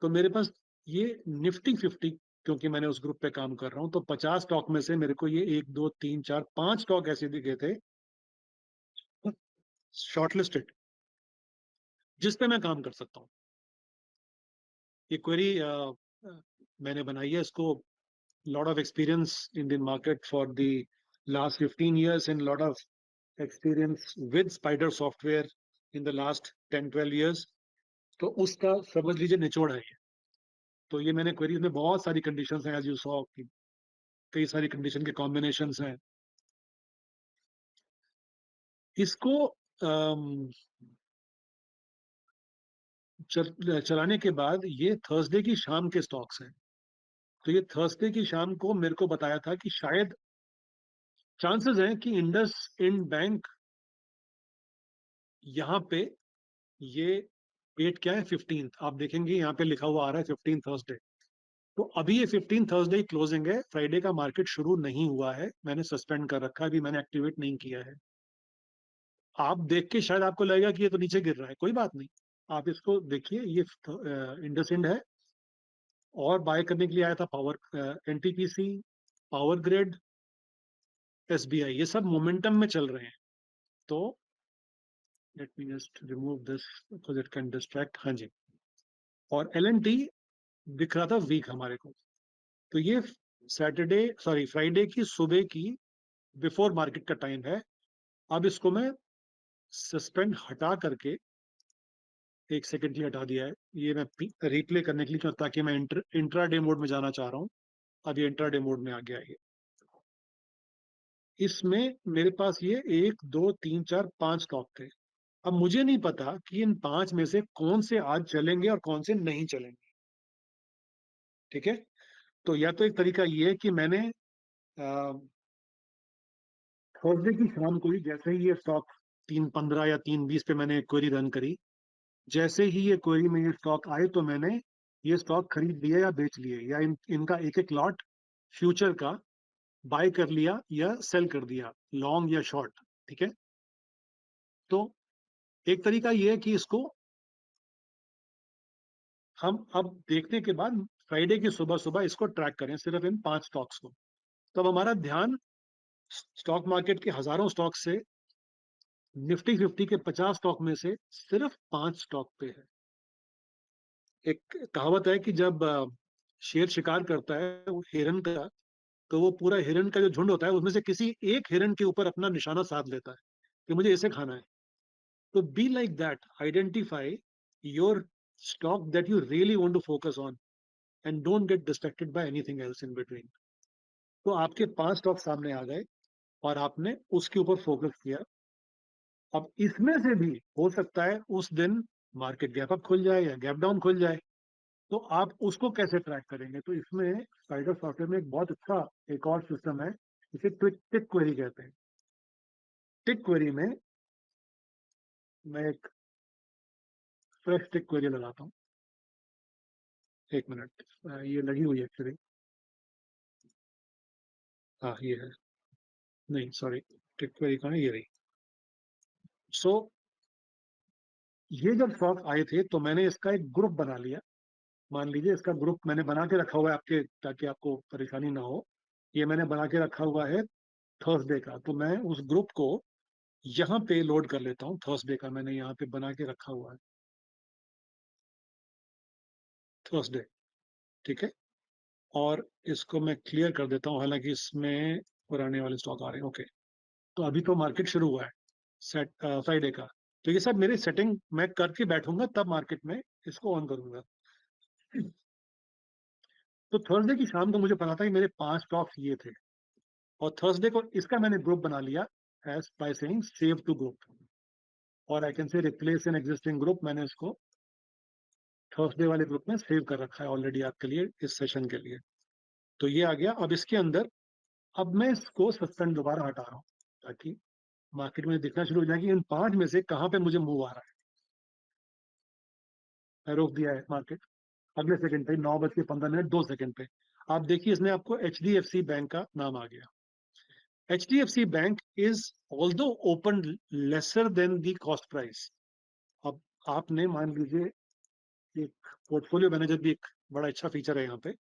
तो मेरे पास ये Nifty 50, क्योंकि मैंने उस ग्रुप पे काम कर रहा हूँ, तो 50 स्टॉक में से मेरे को ये 1 2 3 4 5 स्टॉक ऐसे दिखे थे शॉर्टलिस्टेड, जिस पे मैं काम कर सकता हूँ। ये क्वेरी मैंने बनाई है, इसको lot of experience in the market for the last 15 years and lot of experience with Spider software in the last 10-12 years, तो उसका समझ लीजिए निचोड़ है ये। तो ये मैंने क्वेरीज में बहुत सारी कंडीशंस हैं, एज यू सॉ, कई सारी कंडीशन के कॉम्बिनेशंस हैं। इसको चलाने के बाद ये थर्सडे की शाम के स्टॉक्स हैं, तो ये थर्सडे की शाम को मेरे को बताया था कि शायद चांसेस हैं कि इंडस इंड बैंक यहाँ पे, ये डेट क्या है 15, आप देखेंगे यहाँ पे लिखा हुआ आ रहा है 15 थर्सडे, तो अभी ये 15 थर्सडे ही क्लोजिंग है, फ्राइडे का मार्केट शुरू नहीं हुआ है, मैंने सस्पेंड कर रखा है, अभी मैंने एक्टिवेट नहीं किया है। आप देख के शायद आपको लगेगा कि ये तो नीचे गिर रहा है, कोई बात नहीं, आप इसको देखिए, ये इंडसइंड है, और बाय करने के लिए आया था power, NTPC, power grid, SBI, ये सब मोमेंटम में चल रहे हैं। तो let me just remove this because it can distract. हाँ जी, और LNT दिख रहा था वीक हमारे को, तो ये फ्राइडे की सुबह की बिफोर मार्केट का टाइम है। अब इसको मैं सस्पेंड हटा करके, एक सेकंड के लिए हटा दिया है, ये मैं रिप्ले करने के लिए, ताकि मैं इंट्राडे मोड में जाना चाह रहा हूँ। अब ये इंट्राडे मोड में आ गया है। इसमें मेरे पास ये 1 2 3 4 5 स्टॉक थे। अब मुझे नहीं पता कि इन 5 में से कौन से आज चलेंगे और कौन से नहीं चलेंगे, ठीक है। तो या तो एक तरीका ये है कि मैंने थर्सडे की शाम को ही, जैसे ही ये स्टॉक 3.15 या 3.20 पे मैंने क्वेरी रन करी, जैसे ही ये क्वेरी में ये स्टॉक आए, तो मैंने ये स्टॉक खरीद लिए या बेच लिए, या इनका एक एक लॉट फ्यूचर का बाय कर लिया या सेल कर दिया, लॉन्ग या शॉर्ट, ठीक है। तो एक तरीका ये है कि इसको हम अब देखने के बाद फ्राइडे की सुबह सुबह इसको ट्रैक करें, सिर्फ इन 5 स्टॉक्स को। तब हमारा ध्यान स्टॉक मार्केट के हजारों स्टॉक से Nifty 50 के 50 स्टॉक में से सिर्फ 5 स्टॉक पे है। एक कहावत है कि जब शेर शिकार करता है वो हिरन का, तो वो पूरा हिरन का जो झुंड होता है उसमें से किसी एक हिरन के ऊपर अपना निशाना साध लेता है कि मुझे इसे खाना है। तो be like that, identify your stock that you really want to focus on, and don't get distracted by anything else in between. तो आपके 5 स्टॉक सामने आ गए और आपने उसके ऊपर फोकस किया। अब इसमें से भी हो सकता है उस दिन मार्केट गैप अप खुल जाए या गैप डाउन खुल जाए, तो आप उसको कैसे ट्रैक करेंगे? तो इसमें स्पाइडर सॉफ्टवेयर में एक बहुत अच्छा एक और सिस्टम है, इसे टिक क्वेरी कहते हैं। टिक क्वेरी में मैं एक फ्रेश टिक क्वेरी लगाता हूँ, 1 मिनट, ये लगी हुई है एक्चुअली। हाँ ये है, नहीं सॉरी, टिक क्वेरी कहाँ है, ये रही। सो ये जब स्टॉक आए थे तो मैंने इसका एक ग्रुप बना लिया। मान लीजिए इसका ग्रुप मैंने बना के रखा हुआ है आपके, ताकि आपको परेशानी ना हो। ये मैंने बना के रखा हुआ है थर्सडे का, तो मैं उस ग्रुप को यहाँ पे लोड कर लेता हूँ। थर्सडे का मैंने यहाँ पे बना के रखा हुआ है, थर्सडे, ठीक है। और इसको मैं क्लियर कर देता हूँ, हालांकि इसमें पुराने वाले स्टॉक आ रहे हैं। ओके, तो अभी तो मार्केट शुरू हुआ है सेट फ्राइडे का, तो ये सब मेरी सेटिंग मैं करके बैठूंगा, तब मार्केट में इसको ऑन करूंगा। तो थर्सडे की शाम को मुझे पता था कि मेरे 5 स्टॉक्स ये थे, और थर्सडे को इसका मैंने ग्रुप बना लिया as by saying save to group, और I can say replace an existing group. मैंने इसको थर्सडे वाले ग्रुप में सेव कर रखा है ऑलरेडी आपके लिए, इस सेशन के लिए। तो ये आ गया। अब इसके अंदर अब मैं इसको सस्पेंड दोबारा हटा रहा हूँ, ताकि मार्केट में दिखना शुरू हो जाए कि इन 5 में से कहाँ पे मुझे मूव आ रहा है। मैं रोक दिया है मार्केट अगले सेकंड पे, 9:15 2 पे। आप देखिए इसमें आपको HDFC बैंक का नाम आ गया। HDFC bank is although open lesser than the cost price. अब आपने मान लीजिए एक पोर्टफोलियो मैनेजर भी एक बड़ा अच्छा फीचर है यहाँ पे,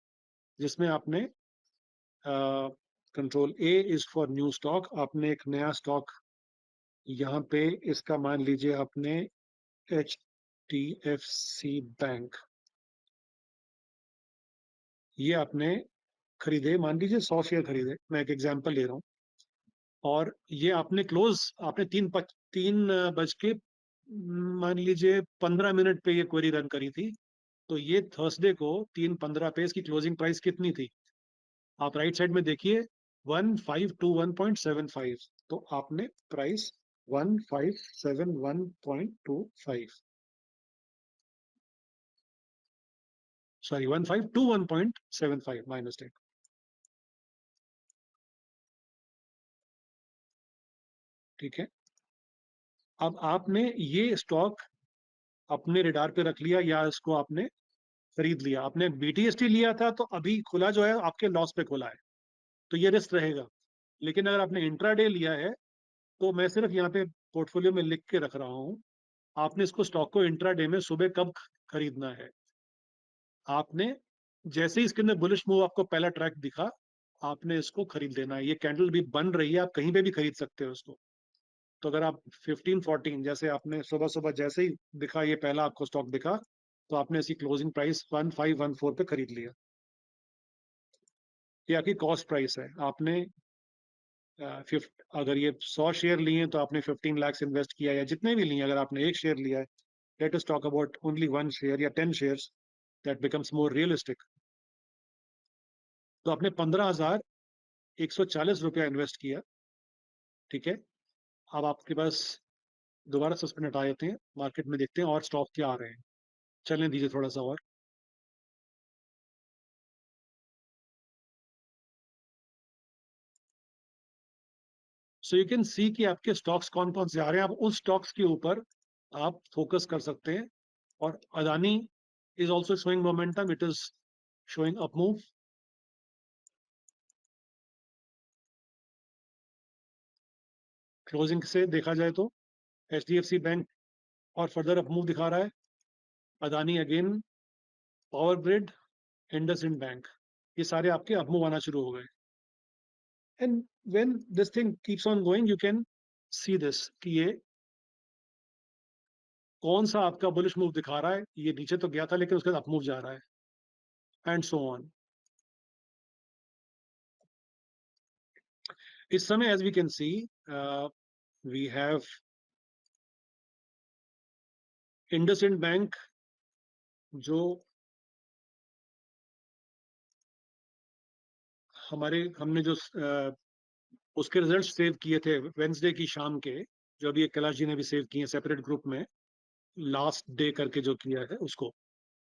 जिसमें आपने control A is for new stock, आपने एक नया स्टॉक यहाँ पे, इसका मान लीजिए आपने HDFC बैंक, ये आपने खरीदे, मान लीजिए 100 शेयर खरीदे, मैं एक एग्जांपल ले रहा हूँ। और ये आपने क्लोज, आपने 3 बज के मान लीजिए 15 मिनट पे ये क्वेरी रन करी थी। तो ये थर्सडे को 3:15 पे इसकी क्लोजिंग प्राइस कितनी थी? आप राइट साइड में देखिए, 1521.75। तो आपने प्राइस 1571.25, सॉरी 1521.75, माय मिस्टेक। ठीक है, अब आपने ये स्टॉक अपने रिडार पे रख लिया, या इसको आपने खरीद लिया। आपने BTST लिया था तो अभी खुला जो है आपके लॉस पे खुला है, तो ये रिस्क रहेगा। लेकिन अगर आपने इंट्राडे लिया है, तो मैं सिर्फ यहाँ पे पोर्टफोलियो में लिख के रख रहा हूँ, आपने इसको स्टॉक को इंट्राडे में सुबह कब खरीदना है। आपने जैसे ही इसके अंदर बुलिश मूव आपको पहला ट्रैक दिखा, आपने इसको खरीद लेना है। ये कैंडल भी बन रही है, आप कहीं पे भी खरीद सकते हो इसको। तो अगर आप 15-14 जैसे आपने सुबह सुबह जैसे ही दिखा, ये पहला आपको स्टॉक दिखा, तो आपने इसकी क्लोजिंग प्राइस 1514 पे खरीद लिया। ये आपकी कॉस्ट प्राइस है। आपने अगर ये 100 शेयर लिए तो आपने 15 लाख इन्वेस्ट किया, या जितने भी लिए, अगर आपने एक शेयर लिया है, let us talk about only 1 share या 10 shares, that becomes more realistic. तो आपने 15,140 रुपया इन्वेस्ट किया। ठीक है, अब आपके पास दोबारा सस्पेंड हटा देते हैं, मार्केट में देखते हैं और स्टॉक क्या आ रहे हैं। चलने दीजिए थोड़ा सा और। सो यू कैन सी कि आपके स्टॉक्स कौन कौन से आ रहे हैं। आप उस स्टॉक्स के ऊपर आप फोकस कर सकते हैं। और Adani is also showing momentum, it is showing up move. Closing से देखा जाए तो HDFC बैंक और फर्दर अप मूव दिखा रहा है। Adani again, power grid, IndusInd bank, ये सारे आपके अप मूव आना शुरू हो गए। And when this thing keeps on going, you can see this कि ये कौन सा आपका बुलिश मूव दिखा रहा है। ये नीचे तो गया था लेकिन उसके बाद अप मूव जा रहा है, एंड सो ऑन। इस समय as we can see, we have IndusInd Bank जो हमने जो उसके रिजल्ट सेव किए थे वेंसडे की शाम के, जो अभी कैलाश जी ने भी सेव किए सेपरेट ग्रुप में, लास्ट डे करके जो किया है उसको,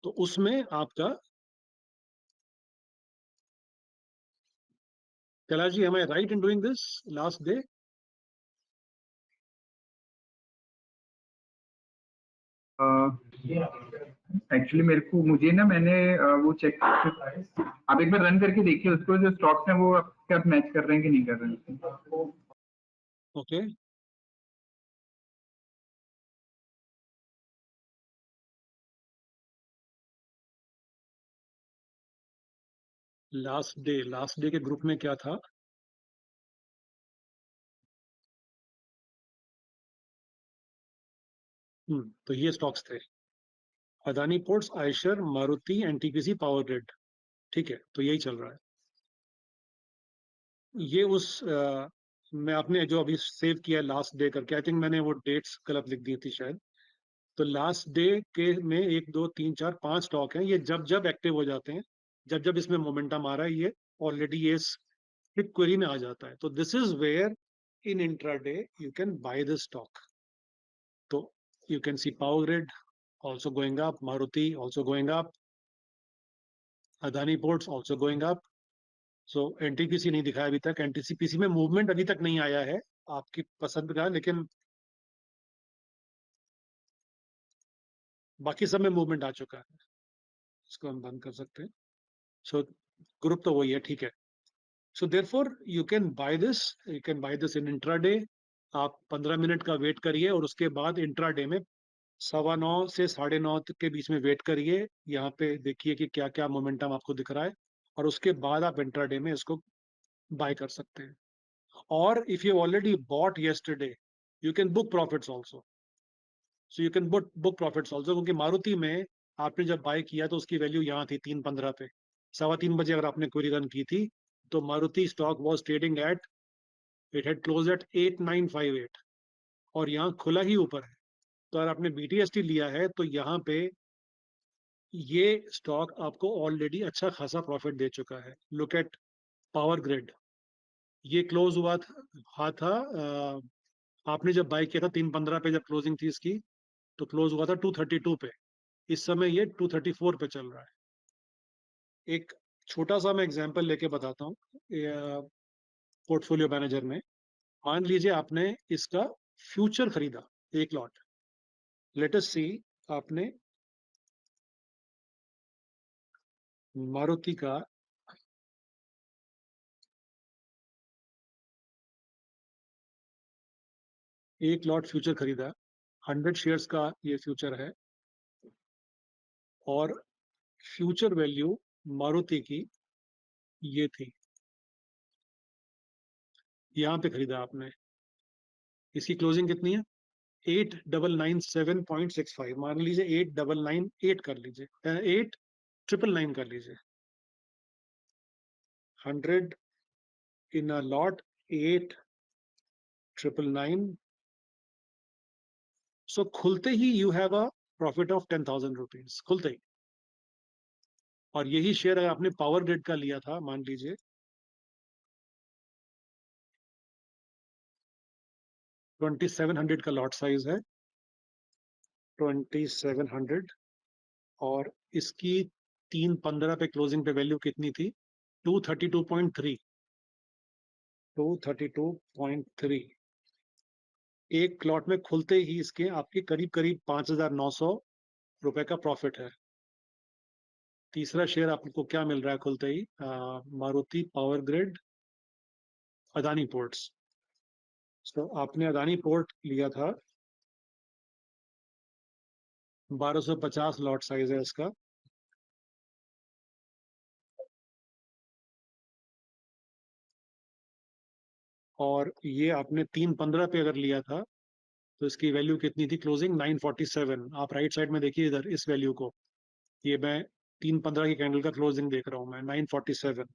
तो उसमें आपका, Kailash ji, am I right in doing this last day? Actually मुझे ना, मैंने वो चेक, आप एक बार रन करके देखिए उसको, जो स्टॉक्स हैं वो आपके साथ मैच कर रहे हैं कि नहीं कर रहे हैं। ओके, लास्ट डे के ग्रुप में क्या था? तो ये स्टॉक्स थे, Adani ports, Eicher, Maruti, NTPC, power grid. ठीक है, तो यही चल रहा है। ये मैं आपने जो अभी सेव किया लास्ट डे करके, आई थिंक मैंने वो डेट्स गलत लिख दी थी शायद। तो लास्ट डे के में 1 2 3 4 5 स्टॉक हैं, ये जब जब एक्टिव हो जाते हैं, जब जब इसमें मोमेंटम आ रहा है, ये ऑलरेडी ये क्वेरी में आ जाता है। तो this is where in intraday you can buy this stock. तो you can see Power Grid also going up, Maruti also going up, Adani Ports also going up. So NTPC नहीं दिखाया अभी तक, NTPC में मूवमेंट अभी तक नहीं आया है आपकी पसंद का, लेकिन बाकी सब में मूवमेंट आ चुका है। इसको हम बंद कर सकते हैं। सो ग्रुप तो वही है, ठीक है। So therefore you can buy this, in intraday. आप 15 मिनट का वेट करिए और उसके बाद इंट्राडे में 9:15 से 9:30 के बीच में वेट करिए। यहाँ पे देखिए कि क्या क्या मोमेंटम आपको दिख रहा है, और उसके बाद आप इंट्राडे में इसको बाय कर सकते हैं। और if you already bought yesterday, you can book profits also. So you can book profits also, क्योंकि मारुति में आपने जब बाय किया तो उसकी वैल्यू यहाँ थी 3:15 पे। 3:15 बजे अगर आपने क्वेरी रन की थी, तो Maruti stock was trading at, it had close eight 8958, और यहाँ खुला ही ऊपर है। तो अगर आपने BTST लिया है तो यहाँ पे ये स्टॉक आपको ऑलरेडी अच्छा खासा प्रॉफिट दे चुका है। लुक एट पावर ग्रिड, ये क्लोज था आपने जब बाय किया था 3:15 पे, जब क्लोजिंग थी इसकी, तो क्लोज हुआ था 232 पे। इस समय ये 234 पे चल रहा है। एक छोटा सा मैं एग्जांपल लेके बताता हूँ पोर्टफोलियो मैनेजर में। मान लीजिए आपने इसका फ्यूचर खरीदा, एक लॉट। लेट अस सी, आपने मारुति का एक लॉट फ्यूचर खरीदा, 100 शेयर्स का ये फ्यूचर है, और फ्यूचर वैल्यू मारुति की ये थी, यहाँ पे खरीदा आपने। इसकी क्लोजिंग कितनी है? 8997.65। मान लीजिए 8998 कर लीजिए, 8999 कर लीजिए। 100 इन अ लॉट, 8999। सो खुलते ही you have a profit of 10,000 rupees, खुलते ही। और यही शेयर अगर आपने पावर ग्रिड का लिया था, मान लीजिए 2700 का लॉट साइज है, 2700, और इसकी 3:15 पे क्लोजिंग पे वैल्यू कितनी थी? 232.3। 232.3। एक लॉट में खुलते ही इसके आपके करीब करीब 5,900 रुपए का प्रॉफिट है। तीसरा शेयर आपको क्या मिल रहा है खुलते ही? Maruti Power Grid, Adani Ports. तो आपने अदानी पोर्ट लिया था, 1250 लॉट साइज है इसका, और ये आपने 3:15 पे अगर लिया था, तो इसकी वैल्यू कितनी थी क्लोजिंग? 947। आप राइट साइड में देखिए इधर इस वैल्यू को, ये मैं 3:15 की कैंडल का क्लोजिंग देख रहा हूँ मैं, 947।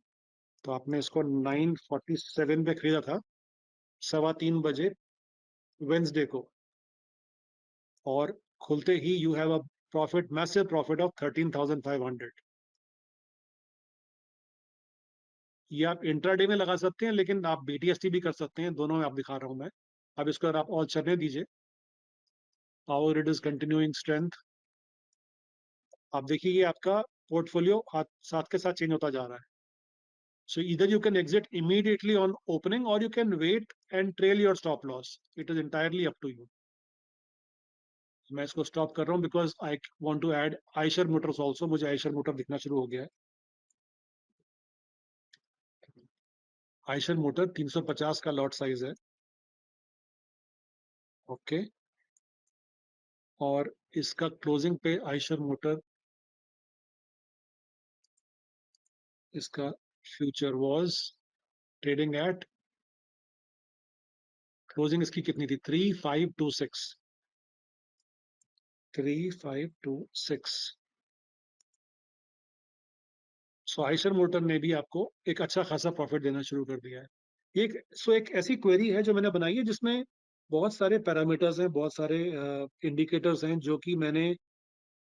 तो आपने इसको 947 पे खरीदा था 3:15 बजे वेंसडे को, और खुलते ही you have a profit, massive profit of 13,500। ये आप इंट्राडे में लगा सकते हैं, लेकिन आप BTST भी कर सकते हैं, दोनों में आप दिखा रहा हूं मैं। अब इसको अगर आप ऑल चलने दीजिए, power it is continuing strength, आप देखिए ये आपका पोर्टफोलियो साथ के साथ चेंज होता जा रहा है। So either you can exit immediately on opening, or you can wait and trail your stop loss. It is entirely up to you. मैं इसको स्टॉप कर रहा हूँ because I want to add Eicher Motors also. मुझे Eicher Motor दिखना शुरू हो गया है। Eicher Motor 350 का लॉट साइज है, ओके। और इसका क्लोजिंग पे Eicher Motor, इसका future was trading at, closing इसकी कितनी थी? 3526, 3526। सो आइशर मोटर ने भी आपको एक अच्छा खासा प्रॉफिट देना शुरू कर दिया है। एक ऐसी क्वेरी है जो मैंने बनाई है जिसमें बहुत सारे पैरामीटर्स हैं, बहुत सारे इंडिकेटर्स हैं जो कि मैंने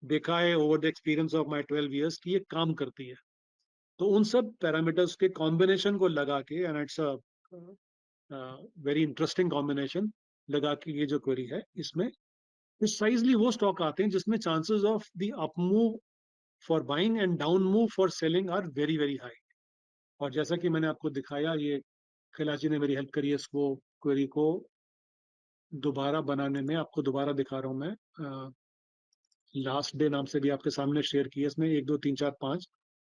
देखा है over the experience of my 12 years कि ये काम करती है। तो उन सब पैरामीटर्स के कॉम्बिनेशन को लगा के, and it's a very interesting combination लगा के, ये जो क्वेरी है इसमें प्रिसाइजली वो स्टॉक आते हैं जिसमें chances of the up move for buying and down move for selling are very very high. और जैसा कि मैंने आपको दिखाया, ये कैलाश जी ने मेरी हेल्प करी है इसको, क्वेरी को दोबारा बनाने में। आपको दोबारा दिखा रहा हूं मैं। लास्ट डे नाम से भी आपके सामने शेयर किया, इसमें 1 2 3 4 5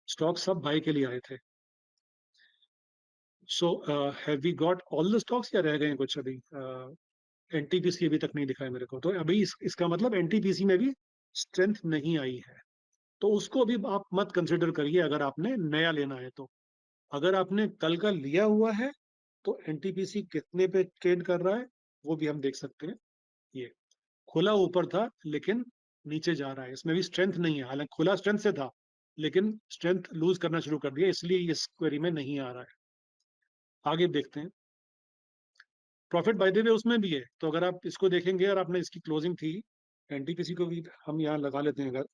स्टॉक सब बाई के लिए आए थे। So have we got all the stocks या रह गए हैं कुछ अभी? एनटीपीसी अभी तक नहीं दिखाया मेरे को, तो अभी इसका मतलब एनटीपीसी में भी स्ट्रेंथ नहीं आई है, तो उसको भी आप मत कंसिडर करिए अगर आपने नया लेना है तो। अगर आपने कल का लिया हुआ है तो एनटीपीसी कितने पे ट्रेड कर रहा है वो भी हम देख सकते हैं। ये खुला ऊपर था लेकिन नीचे जा रहा है, इसमें भी स्ट्रेंथ नहीं है, हालांकि खुला स्ट्रेंथ से था लेकिन स्ट्रेंथ लूज करना शुरू कर दिया, इसलिए इस क्वेरी में नहीं आ रहा है। आगे देखते हैं। प्रॉफिट बाय द वे उसमें भी है, तो अगर आप इसको देखेंगे और आपने इसकी क्लोजिंग थी, एनटीपीसी को भी हम यहाँ लगा लेते हैं। अगर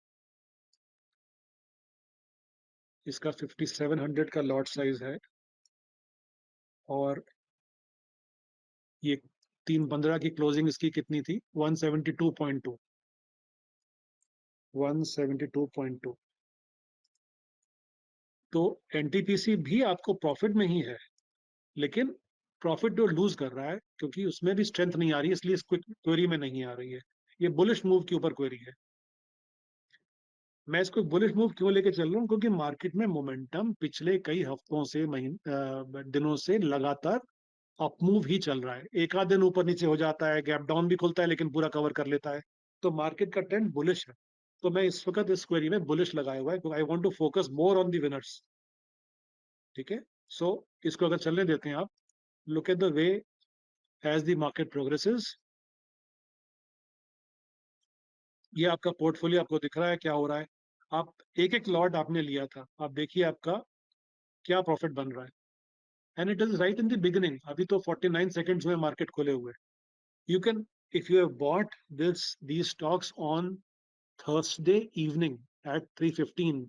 इसका 5700 का लॉट साइज है और ये 3/15 की क्लोजिंग इसकी कितनी थी? 172.2, 172.2। तो एनटीपीसी भी आपको प्रॉफिट में ही है, लेकिन प्रॉफिट जो लूज कर रहा है क्योंकि उसमें भी स्ट्रेंथ नहीं आ रही है, इसलिए इस क्वेरी में नहीं आ रही है। ये बुलिश मूव के ऊपर क्वेरी है। मैं इसको बुलिश मूव क्यों लेके चल रहा हूँ? क्योंकि मार्केट में मोमेंटम पिछले कई हफ्तों से दिनों से लगातार अप मूव ही चल रहा है। एक आध दिन ऊपर नीचे हो जाता है, गैप डाउन भी खुलता है लेकिन पूरा कवर कर लेता है, तो मार्केट का ट्रेंड बुलिश है। तो मैं इस वक्त इस क्वेरी में बुलिश लगाया हुआ है क्योंकि I want to focus more on the winners. ठीक है, सो इसको अगर चलने देते हैं आप, look at the way as the market progresses. ये आपका पोर्टफोलियो आपको दिख रहा है क्या हो रहा है। आप एक एक लॉट आपने लिया था, आप देखिए आपका क्या प्रॉफिट बन रहा है, and it is right in the beginning. अभी तो 49 सेकंड्स में मार्केट खोले हुए। You can, if you have bought these stocks on Thursday evening at 3:15,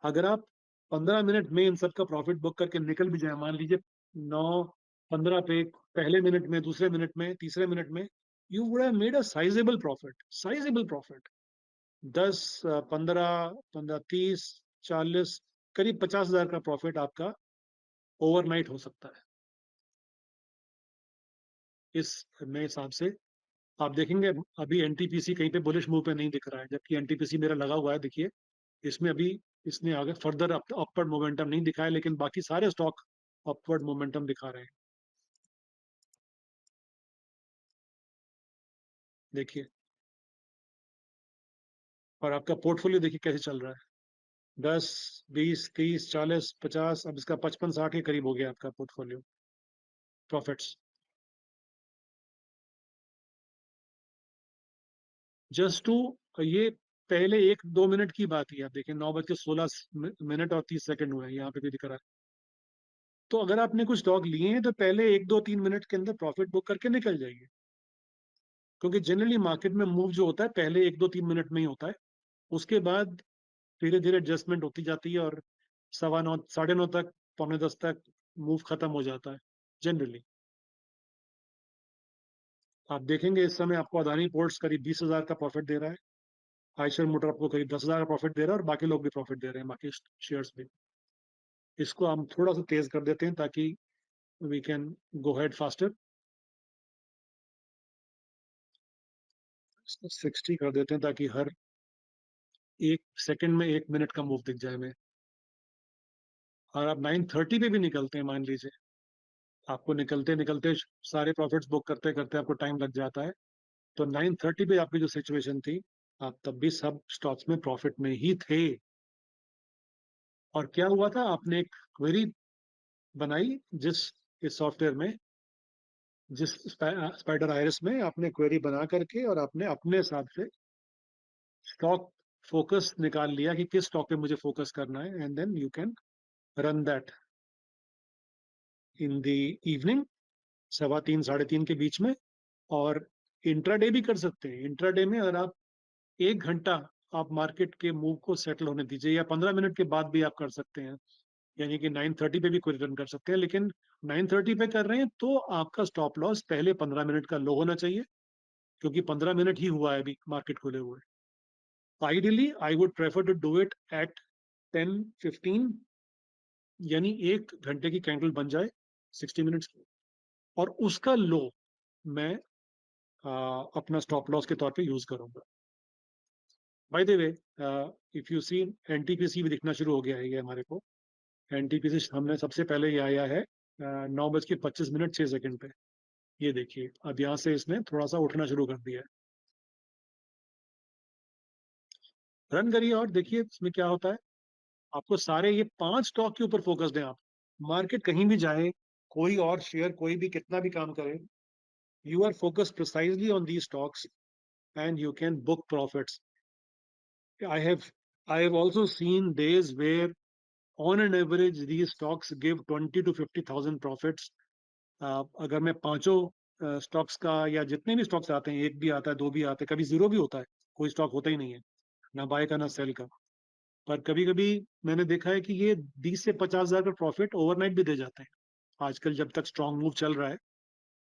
अगर आप 15 मिनट में इन सब का प्रॉफिट बुक करके निकल भी जाए, मान लीजिए 9:15 पे, पहले मिनट में, दूसरे मिनट में, तीसरे मिनट में, you would have made a sizable profit, sizable profit। 10, 15, 15, 30, 40, करीब 50,000 का प्रॉफिट आपका ओवरनाइट हो सकता है। इस मेरे हिसाब से आप देखेंगे अभी एनटीपीसी कहीं पे बुलिश मूव पे नहीं दिख रहा है, जबकि एनटीपीसी मेरा लगा हुआ है। देखिए इसमें अभी इसने आगे फर्दर अपवर्ड मोमेंटम नहीं दिखाया, लेकिन बाकी सारे स्टॉक अपवर्ड मोमेंटम दिखा रहे हैं। देखिए, और आपका पोर्टफोलियो देखिए कैसे चल रहा है। 10, 20, 30, 40, 50, अब इसका 55-60 के करीब हो गया आपका पोर्टफोलियो प्रॉफिट्स। जस्ट टू, ये पहले 1-2 मिनट की बात ही आप देखिए, 9:16 और 30 हुए हैं, यहाँ पे भी दिख रहा है। तो अगर आपने कुछ स्टॉक लिए हैं तो पहले 1-2-3 मिनट के अंदर प्रॉफिट बुक करके निकल जाइए, क्योंकि जनरली मार्केट में मूव जो होता है पहले 1-2-3 मिनट में ही होता है, उसके बाद धीरे धीरे एडजस्टमेंट होती जाती है और 9:15, 9:30 तक, 9:45 तक मूव खत्म हो जाता है जनरली। आप देखेंगे इस समय आपको अदानी पोर्ट्स करीब 20,000 का प्रॉफिट दे रहा है, आयशर मोटर आपको करीब 10,000 का प्रॉफिट दे रहा है, और बाकी लोग भी प्रॉफिट दे रहे हैं बाकी शेयर्स में। इसको हम थोड़ा सा तेज कर देते हैं ताकि we can go head faster. 60 कर देते हैं ताकि हर 1 सेकंड में 1 मिनट का मूव दिख जाए हमें। और आप 9:30 पे भी निकलते हैं, मान लीजिए आपको निकलते निकलते सारे प्रॉफिट्स बुक करते करते आपको टाइम लग जाता है, तो 9:30 पे आपकी जो सिचुएशन थी, आप तब भी सब स्टॉक्स में प्रॉफिट में ही थे। और क्या हुआ था, आपने एक क्वेरी बनाई जिस इस सॉफ्टवेयर में, जिस स्पाइडर आयरिस में आपने क्वेरी बना करके, और आपने अपने हिसाब से स्टॉक फोकस निकाल लिया कि किस स्टॉक पे मुझे फोकस करना है, and then you can run that in the evening 3:15 3:30 के बीच में। और इंट्राडे भी कर सकते हैं। इंट्राडे में अगर आप 1 घंटा आप मार्केट के मूव को सेटल होने दीजिए, या 15 मिनट के बाद भी आप कर सकते हैं, यानी कि 9:30 पे भी कोई रिटर्न कर सकते हैं, लेकिन 9:30 पे कर रहे हैं तो आपका स्टॉप लॉस पहले 15 मिनट का लो होना चाहिए, क्योंकि 15 मिनट ही हुआ है अभी मार्केट खुले हुए। Ideally I would prefer to do it at 10:15, यानी 1 घंटे की कैंडल बन जाए 60 मिनट्स की, और उसका लो मैं अपना स्टॉप लॉस के तौर पे यूज करूंगा। By the way, if you see, NTPC भी दिखना शुरू हो गया है ये हमारे को। एनटीपीसी हमने सबसे पहले ये आया है 9:25 6 पे। ये देखिए अब यहाँ से इसने थोड़ा सा उठना शुरू कर दिया है। रन करिए और देखिए इसमें क्या होता है। आपको सारे ये 5 स्टॉक के ऊपर फोकस्ड है आप। मार्केट कहीं भी जाए, कोई और शेयर कोई भी कितना भी काम करे, you are focused precisely on the stocks and you can book profits. I have I have also seen days where on an average these stocks give 20 to 50,000 profits. अगर मैं पांचों स्टॉक्स का, या जितने भी स्टॉक्स आते हैं, एक भी आता है, दो भी आते हैं, कभी जीरो भी होता है, कोई स्टॉक होता ही नहीं है, ना बाय का ना सेल का। पर कभी कभी मैंने देखा है कि ये 20 से 50,000 का प्रॉफिट ओवरनाइट भी दे जाते हैं। आजकल जब तक स्ट्रॉन्ग मूव चल रहा है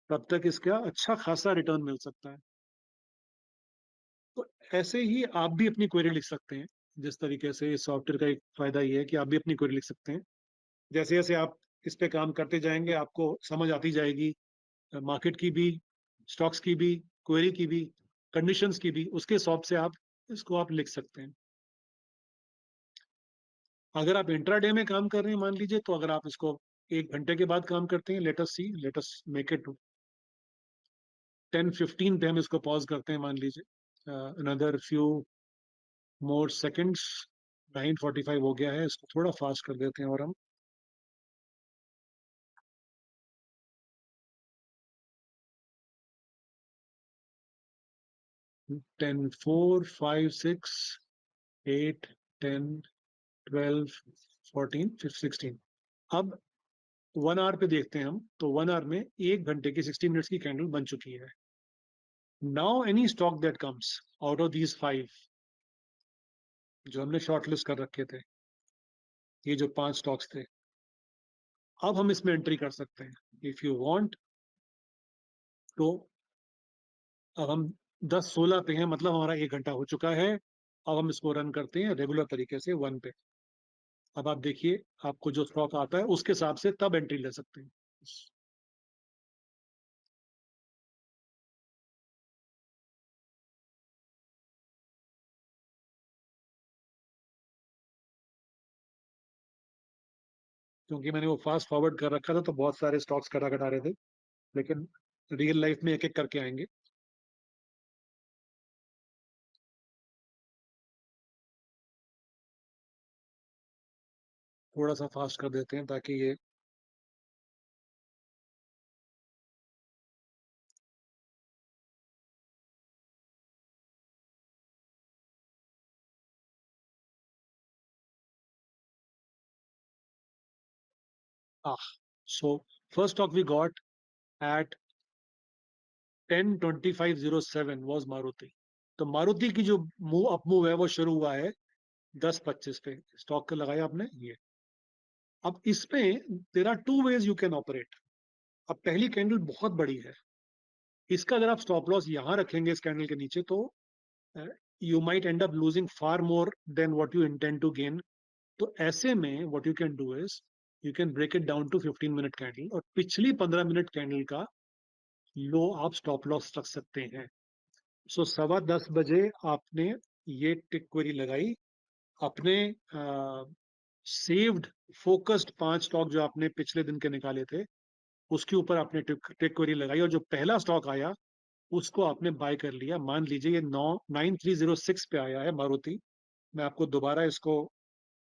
तब तक इसका अच्छा खासा रिटर्न मिल सकता है। तो ऐसे ही आप भी अपनी क्वेरी लिख सकते हैं। जिस तरीके से इस सॉफ्टवेयर का एक फायदा ये है कि आप भी अपनी क्वेरी लिख सकते हैं। जैसे जैसे आप इस पे काम करते जाएंगे आपको समझ आती जाएगी मार्केट की भी, स्टॉक्स की भी, क्वेरी की भी, कंडीशंस की भी, उसके हिसाब से आप इसको आप लिख सकते हैं। अगर आप इंट्राडे में काम कर रहे हैं मान लीजिए, तो अगर आप इसको 1 घंटे के बाद काम करते हैं, लेट अस मेक इट 10:15 पे हम इसको पॉज करते हैं मान लीजिए, अनदर फ्यू मोर सेकंड्स। 9:45 हो गया है, इसको थोड़ा फास्ट कर देते हैं और हम 10 4 5 6 8 10 12 14 16। अब 1 आवर पे देखते हैं हम, तो 1 आवर में 1 घंटे की 60 मिनट्स की कैंडल बन चुकी है। Now any stock that comes out of these 5 जो हमने शॉर्ट लिस्ट कर रखे थे, ये जो 5 स्टॉक्स थे, अब हम इसमें एंट्री कर सकते हैं इफ यू वांट। तो अब हम 10:16 पे हैं, मतलब हमारा 1 घंटा हो चुका है। अब हम इसको रन करते हैं रेगुलर तरीके से 1 पे। अब आप देखिए आपको जो स्टॉक आता है उसके हिसाब से तब एंट्री ले सकते हैं। क्योंकि मैंने वो फास्ट फॉरवर्ड कर रखा था तो बहुत सारे स्टॉक्स कटा कटा रहे थे, लेकिन रियल लाइफ में एक एक करके आएंगे। थोड़ा सा फास्ट कर देते हैं ताकि ये so first stock we got at 10:25:07 was Maruti. तो मारुति की जो मूव अप मूव है वो शुरू हुआ है 10:25 पे। स्टॉक का लगाया आपने ये। अब इसमें there are two ways you can operate. अब पहली कैंडल बहुत बड़ी है, इसका अगर आप स्टॉप लॉस यहां रखेंगे इस कैंडल के नीचे, तो you might end up losing far more than what you intend to gain. तो ऐसे में what you can do is you can break it down to 15-minute candle और पिछली 15 मिनट कैंडल का लो आप स्टॉप लॉस रख सकते हैं। सो 10:15 बजे आपने ये टिक क्वेरी लगाई, अपने सेव्ड फोकस्ड 5 स्टॉक जो आपने पिछले दिन के निकाले थे उसके ऊपर आपने टिक क्वेरी लगाई, और जो पहला स्टॉक आया उसको आपने बाय कर लिया। मान लीजिए ये 9306 पे आया है मारुति, मैं आपको दोबारा इसको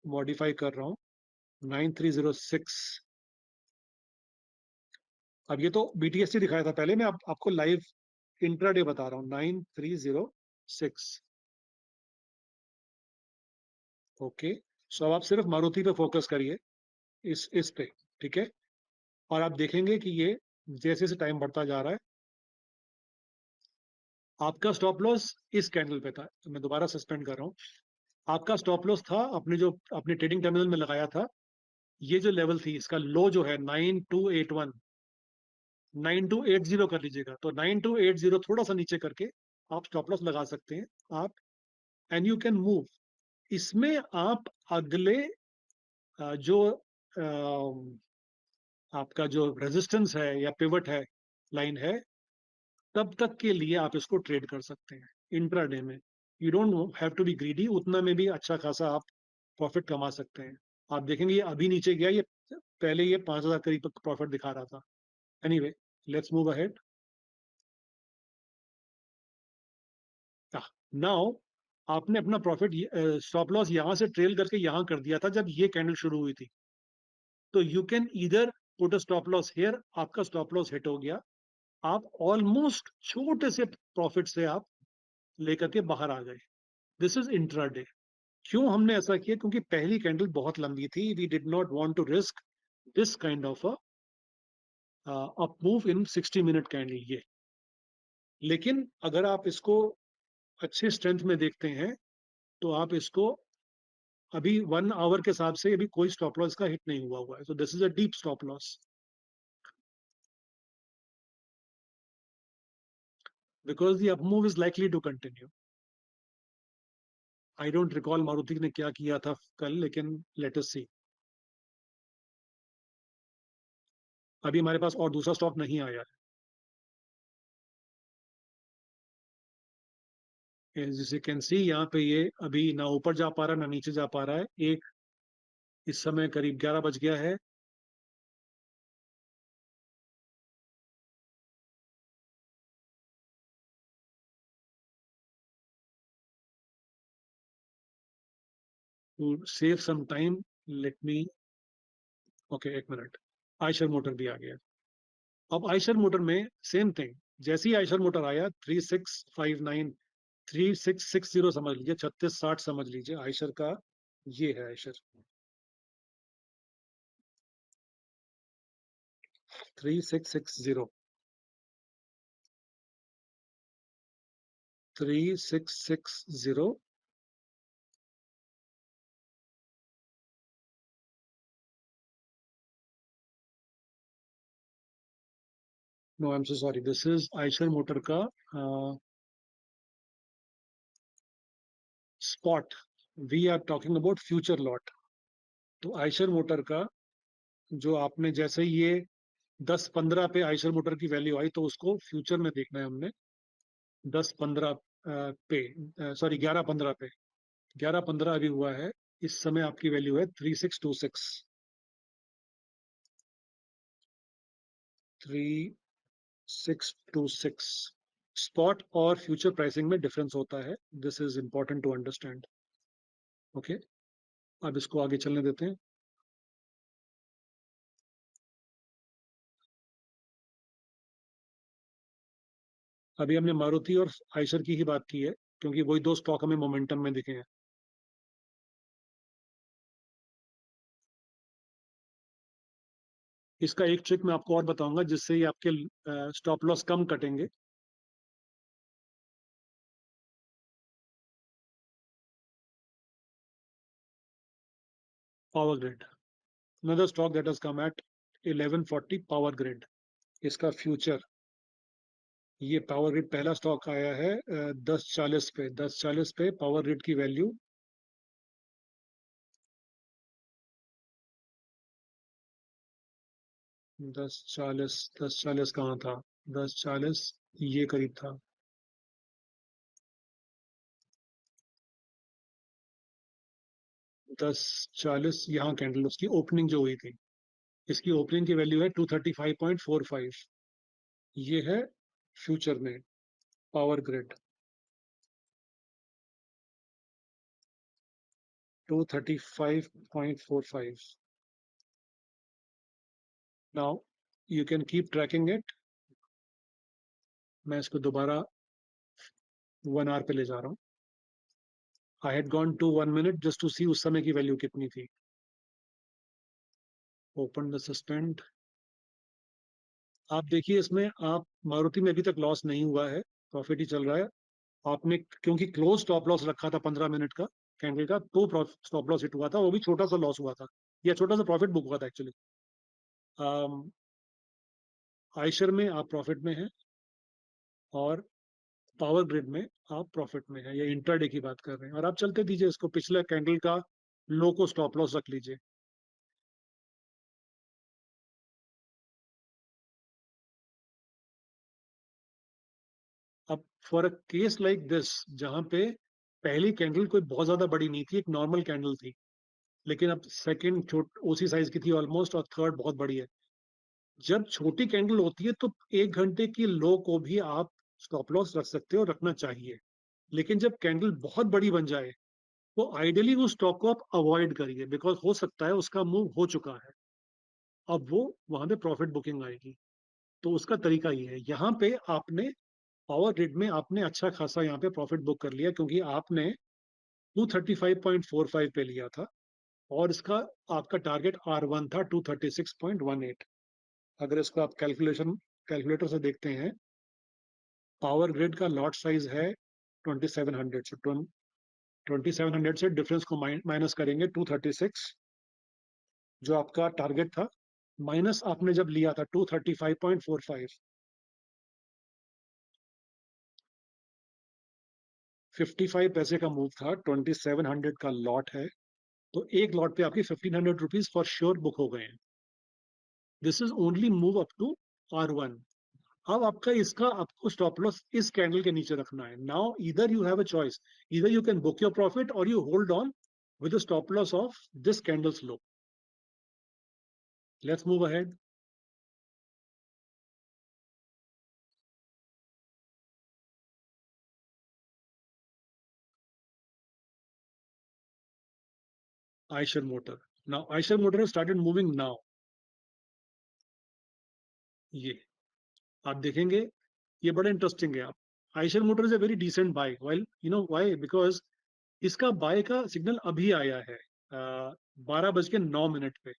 मॉडिफाई कर रहा हूं, 9306। अब ये तो बीटीएससी दिखाया था पहले, मैं आपको लाइव इंट्राडे बता रहा हूं, 9306। ओके, सो अब आप सिर्फ मारुति पे फोकस करिए, इस पे, ठीक है। और आप देखेंगे कि ये जैसे जैसे टाइम बढ़ता जा रहा है, आपका स्टॉप लॉस इस कैंडल पे था, तो मैं दोबारा सस्पेंड कर रहा हूं। आपका स्टॉप लॉस था अपने जो अपने ट्रेडिंग टर्मिनल में लगाया था, ये जो लेवल थी इसका लो जो है 9281, 9280 कर लीजिएगा, तो 9280 थोड़ा सा नीचे करके आप स्टॉप लॉस लगा सकते हैं आप, एंड यू कैन मूव। इसमें आप अगले जो आपका जो रेजिस्टेंस है या पिवट है, लाइन है, तब तक के लिए आप इसको ट्रेड कर सकते हैं इंट्राडे में। You don't have to be greedy, उतना में भी अच्छा खासा आप प्रॉफिट कमा सकते हैं। आप देखेंगे ये अभी नीचे गया, ये पहले ये 5000 करीब प्रॉफिट दिखा रहा था। Anyway, let's move ahead. Now आपने अपना प्रॉफिट स्टॉप लॉस यहां से ट्रेल करके यहां कर दिया था जब ये कैंडल शुरू हुई थी, तो you can either put a stop loss here, आपका स्टॉप लॉस हिट हो गया, आप ऑलमोस्ट छोटे से प्रॉफिट से आप लेकर के बाहर आ गए। This is intraday. क्यों हमने ऐसा किया? क्योंकि पहली कैंडल बहुत लंबी थी, we did not want to risk this kind of up move in 60 minute candle ये। लेकिन अगर आप इसको अच्छे स्ट्रेंथ में देखते हैं तो आप इसको अभी 1 आवर के हिसाब से अभी कोई स्टॉप लॉस का हिट नहीं हुआ है, so this is a deep stop loss, because the up move is likely to continue. I don't recall Maruti ने क्या किया था कल, लेकिन लेट अस सी। अभी हमारे पास और दूसरा स्टॉक नहीं आया है, जिसे कैन सी यहाँ पे ये अभी ना ऊपर जा पा रहा है ना नीचे जा पा रहा है। एक इस समय करीब 11 बज गया है, to save some time, let me, okay, एक मिनट, आयशर मोटर भी आ गया। अब आयशर मोटर में सेम थिंग, जैसे ही आयशर मोटर आया 3659 3660 समझ लीजिए, 3660 समझ लीजिए आयशर का, ये है Eicher 3660 3660। No I am so sorry, this is Eicher motor का spot, we are talking about future lot. तो आयशर मोटर का जो आपने जैसे ही ये 10-15 पे आयशर मोटर की वैल्यू आई तो उसको फ्यूचर में देखना है हमने। 10-15 पे, सॉरी 11-15 पे, 11-15 अभी हुआ है, इस समय आपकी वैल्यू है 3626। 3626 स्पॉट और फ्यूचर प्राइसिंग में डिफरेंस होता है, this is important to understand. Okay, अब इसको आगे चलने देते हैं। अभी हमने मारुति और आयशर की ही बात की है क्योंकि वही दो स्टॉक हमें मोमेंटम में दिखे हैं। इसका एक ट्रिक मैं आपको और बताऊंगा जिससे ये आपके स्टॉप लॉस कम कटेंगे। Power grid, another stock that has come at 1140 Power Grid. इसका फ्यूचर, ये पावर ग्रिड पहला स्टॉक आया है 1040 पे, 1040 पे पावर ग्रिड की वैल्यू 1040 कहाँ था, 1040 ये करीब था, 1040 यहाँ कैंडल उसकी ओपनिंग जो हुई थी, इसकी ओपनिंग की वैल्यू है 235.45, ये है फ्यूचर में power grid 235.45. Now you can keep tracking it. मैं इसको दोबारा 1 आवर पे ले जा रहा हूँ. I had gone to 1 minute just to see उस समय की वैल्यू कितनी थी. Open the suspend. आप देखिए इसमें, आप मारुति में अभी तक लॉस नहीं हुआ है, प्रॉफिट ही चल रहा है. आपने क्योंकि क्लोज स्टॉप लॉस रखा था 15 मिनट का कैंडल का, तो स्टॉप लॉस हिट हुआ था, वो भी छोटा सा लॉस हुआ था, या छोटा सा प्रॉफिट बुक हुआ था एक्चुअली. आयशर में आप प्रॉफिट में हैं और पावर ग्रिड में आप प्रॉफिट में है, या इंट्राडे की बात कर रहे हैं, और आप चलते दीजिए इसको, पिछले कैंडल का लो को स्टॉप लॉस रख लीजिए. अब for a case like this, जहां पे पहली कैंडल कोई बहुत ज्यादा बड़ी नहीं थी, एक नॉर्मल कैंडल थी, लेकिन अब सेकंड उसी साइज की थी ऑलमोस्ट, और थर्ड बहुत बड़ी है. जब छोटी कैंडल होती है तो 1 घंटे की लो को भी आप स्टॉप लॉस रख सकते हो, रखना चाहिए. लेकिन जब कैंडल बहुत बड़ी बन जाए तो आइडियली उस स्टॉक को आप अवॉइड करिए, बिकॉज हो सकता है उसका मूव हो चुका है, अब वो वहां पे प्रॉफिट बुकिंग आएगी. तो उसका तरीका ये है, यहाँ पे आपने पावर ग्रिड में आपने अच्छा खासा यहाँ पे प्रॉफिट बुक कर लिया, क्योंकि आपने 235.45 पे लिया था, और इसका आपका टारगेट R1 था 236.18. अगर इसको आप कैलकुलेटर से देखते हैं, पावर ग्रिड का लॉट साइज है 2700, से 2700 से डिफरेंस को माइनस करेंगे 236, जो आपका टारगेट था, माइनस आपने जब लिया था 235.45, 55 पैसे का मूव था, 2700 का लॉट है, तो एक लॉट पे आपकी 1500 रुपीज फॉर श्योर बुक हो गए हैं. This is only move up to R1. अब आपका इसका आपको स्टॉप लॉस इस कैंडल के नीचे रखना है. नाउ इधर यू हैव अ चॉइस, इधर you can book your profit और you hold on with the stop loss of this candle's low. Let's move ahead. Eicher Motor. Now Eicher Motor has started moving now. ये आप देखेंगे, ये बड़ा interesting है. आप Eicher motor is a very decent buy. Well you know why, because इसका buy का signal अभी आया है 12:09 पे,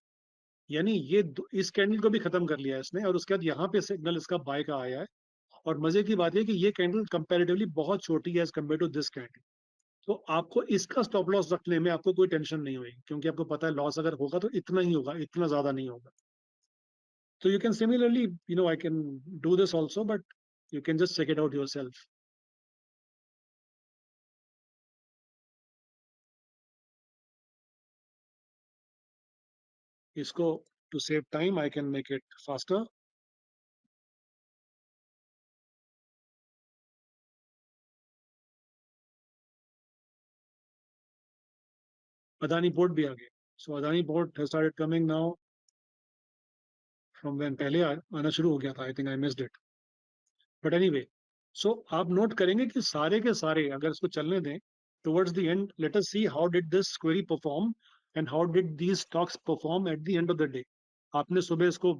यानी ये इस कैंडल को भी खत्म कर लिया है इसने, और उसके बाद यहाँ पे सिग्नल इसका बाय का आया है. और मजे की बात है कि ये कैंडल कंपैरेटिवली बहुत छोटी है as compare to this candle. तो आपको इसका स्टॉप लॉस रखने में आपको कोई टेंशन नहीं होगी, क्योंकि आपको पता है लॉस अगर होगा तो इतना ही होगा, इतना ज्यादा नहीं होगा. So you can similarly, I can do this also, but you can just check it out yourself. Isko, to save time, I can make it faster. Adani Port bhi aa gaya. So Adani Port has started coming now. From when पहले आना शुरू हो गया था, I think I missed it. But anyway, so आप note करेंगे कि सारे के सारे अगर इसको चलने दें, towards the end, let us see how did this query perform and how did these stocks perform at the end of the day. आपने सुबह इसको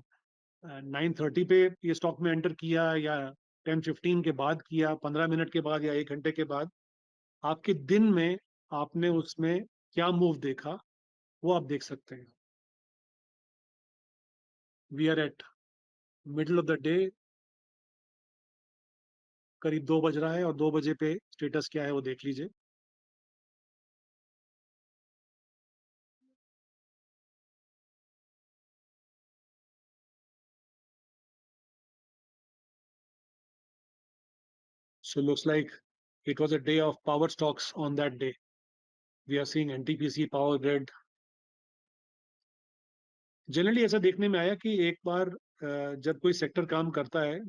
9:30 पे ये स्टॉक में एंटर किया, या 10:15 के बाद किया, 15 मिनट के बाद, या 1 घंटे के बाद, आपके दिन में आपने उसमें क्या मूव देखा वो आप देख सकते हैं. We are at middle of the day, करीब 2 बज रहा है, और 2 बजे पे स्टेटस क्या है वो देख लीजिए. So looks like it was a day of power stocks on that day. We are seeing NTPC, Power Grid. Generally ऐसा देखने में आया कि एक बार जब कोई सेक्टर काम करता है,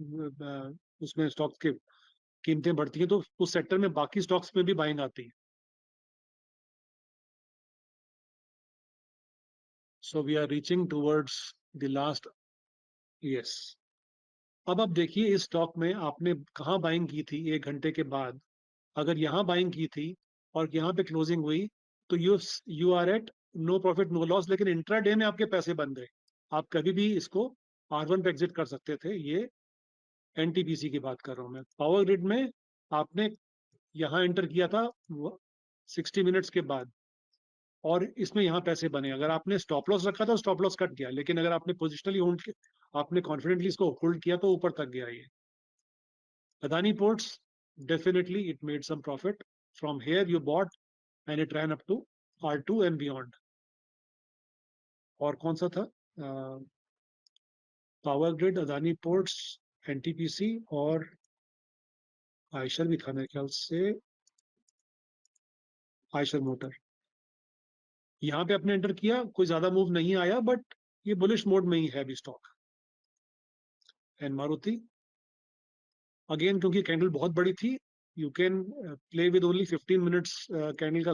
उसमें स्टॉक्स की कीमतें बढ़ती हैं, तो उस सेक्टर में बाकी स्टॉक्स में भी बाइंग आती है. So we are reaching towards the last. Yes. अब आप देखिए इस स्टॉक में आपने कहाँ बाइंग की थी 1 घंटे के बाद. अगर यहाँ बाइंग की थी और यहाँ पे क्लोजिंग हुई तो you are at no profit no loss, लेकिन इंट्राडे में आपके पैसे बन गए. आप कभी भी इसको R1 पे एग्जिट कर सकते थे. ये एनटीपीसी की बात कर रहा हूं मैं. पावर ग्रिड में आपने यहाँ एंटर किया था 60 मिनट्स के बाद और इसमें यहाँ पैसे बने. अगर आपने स्टॉप लॉस रखा था स्टॉप लॉस कट गया, लेकिन अगर आपने पोजिशनली होल्ड, आपने कॉन्फिडेंटली इसको होल्ड किया तो ऊपर तक गया. ये Adani Ports, definitely it made some profit. From here you bought and it ran up to R2 and beyond. और कौन सा था? Power Grid, Adani ports, NTPC और आयशर भी था मेरे ख्याल से, आयशर मोटर. यहाँ पे आपने एंटर किया, कोई ज्यादा मूव नहीं आया, बट ये बुलिश मोड में ही है अभी स्टॉक. एंड मारुति अगेन, क्योंकि कैंडल बहुत बड़ी थी, you can play with only 15 minutes candle का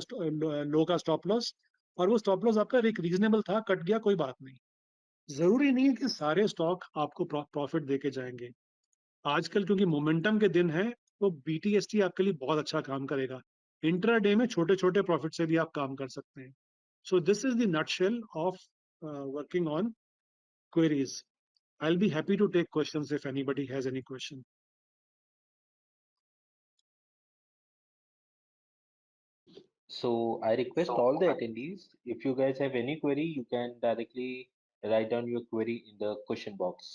लो का स्टॉप लॉस, और वो स्टॉप लॉस आपका एक रीजनेबल था, कट गया कोई बात नहीं. जरूरी नहीं है कि सारे स्टॉक आपको प्रॉफिट देके जाएंगे. आजकल क्योंकि मोमेंटम के दिन है तो बीटीएसटी आपके लिए बहुत अच्छा काम करेगा. इंट्राडे में छोटे छोटे प्रॉफिट से भी आप काम कर सकते हैं. सो this is the nutshell of working on queries. I'll be happy to take questions if anybody has any question. So I request all the attendees, if you guys have any query, you can directly write down your query in the question box.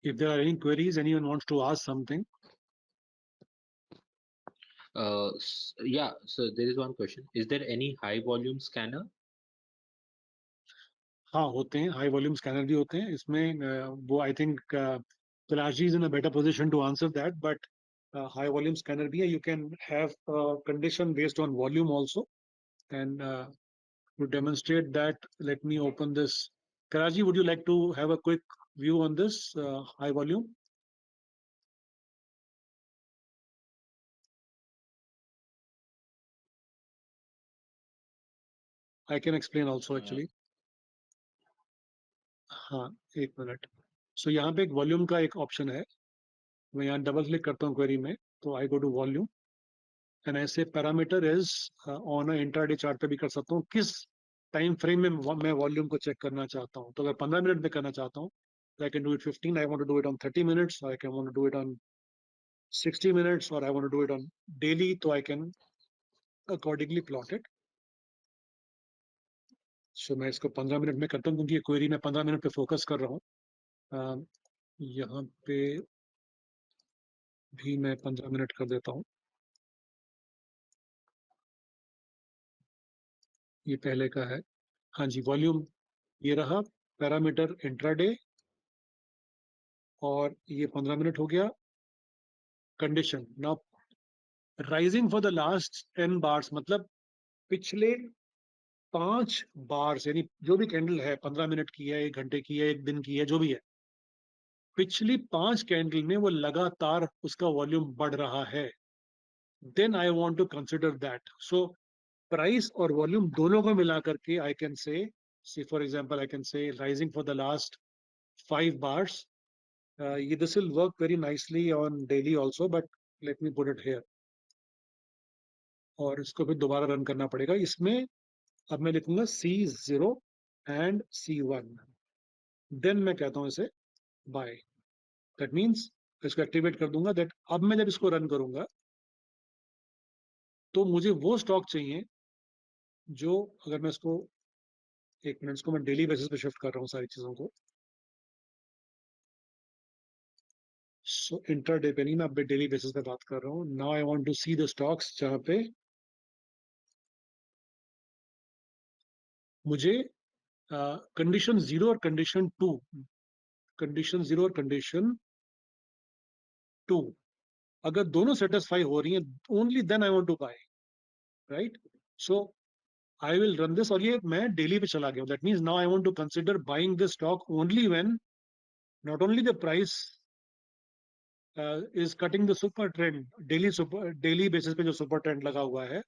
If there are any queries, anyone wants to ask something. Yeah, so there is one question. Is there any high volume scanner? हाँ होते हैं, high volume scanner भी होते हैं इसमें. वो I think Kailash is in a better position to answer that, but high volume scanner भी है. You can have a condition based on volume also, and to demonstrate that, let me open this. Kailash, would you like to have a quick view on this high volume? I can explain also actually. हाँ, एक minute. सो यहाँ पे एक volume का एक option है. मैं यहाँ डबल क्लिक करता हूँ क्वेरी में, तो आई गो टू वॉल्यूम एंड ऐसे parameter is on intraday chart पे भी कर सकता हूँ किस टाइम फ्रेम में मैं वॉल्यूम को चेक करना चाहता हूँ. तो अगर 15 मिनट में करना चाहता हूँ तो I can do it 15, I want to do it on 30 minutes, I can want to do it on 60 minutes, और I want to do it on daily, तो I can accordingly plot it. So मैं इसको 15 minute में करता हूँ क्योंकि ये query में 15 मिनट पे फोकस कर रहा हूँ. यहाँ पे भी मैं 15 मिनट कर देता हूँ. ये पहले का है. हाँ जी, वॉल्यूम ये रहा, पैरामीटर इंट्राडे, और ये 15 मिनट हो गया. Condition now rising for the last 10 bars, मतलब पिछले 5 बार्स, यानी जो भी कैंडल है 15 मिनट की है, 1 घंटे की है, 1 दिन की है, जो भी है, पिछली 5 कैंडल में वो लगातार उसका वॉल्यूम बढ़ रहा है, then I want to consider that. So price और वॉल्यूम दोनों को मिला करके I can say for example I can say rising for the last 5 bars. This will work very nicely on daily also, but let me put it here. और इसको फिर दोबारा run करना पड़ेगा. इसमें अब मैं लिखूंगा C0 and C1, देन मैं कहता हूं इसे बाय. दैट मीन्स इसको एक्टिवेट कर दूंगा. दैट अब मैं जब इसको रन करूंगा तो मुझे वो स्टॉक चाहिए जो, अगर मैं इसको, एक मिनट, इसको मैं डेली बेसिस पे शिफ्ट कर रहा हूँ सारी चीजों को। सो इंट्राडे पे नहीं, मैं अब डेली बेसिस पे बात कर रहा हूँ। Now I want to see the stocks जहां पे मुझे कंडीशन जीरो और कंडीशन टू, अगर दोनों सेटिस्फाई हो रही हैं, only then I want to buy, right? So I will run this, और ये मैं डेली पे चला गया। That means now I want to consider buying this stock only when not only the price is cutting the super trend, daily basis पे जो super trend लगा हुआ है।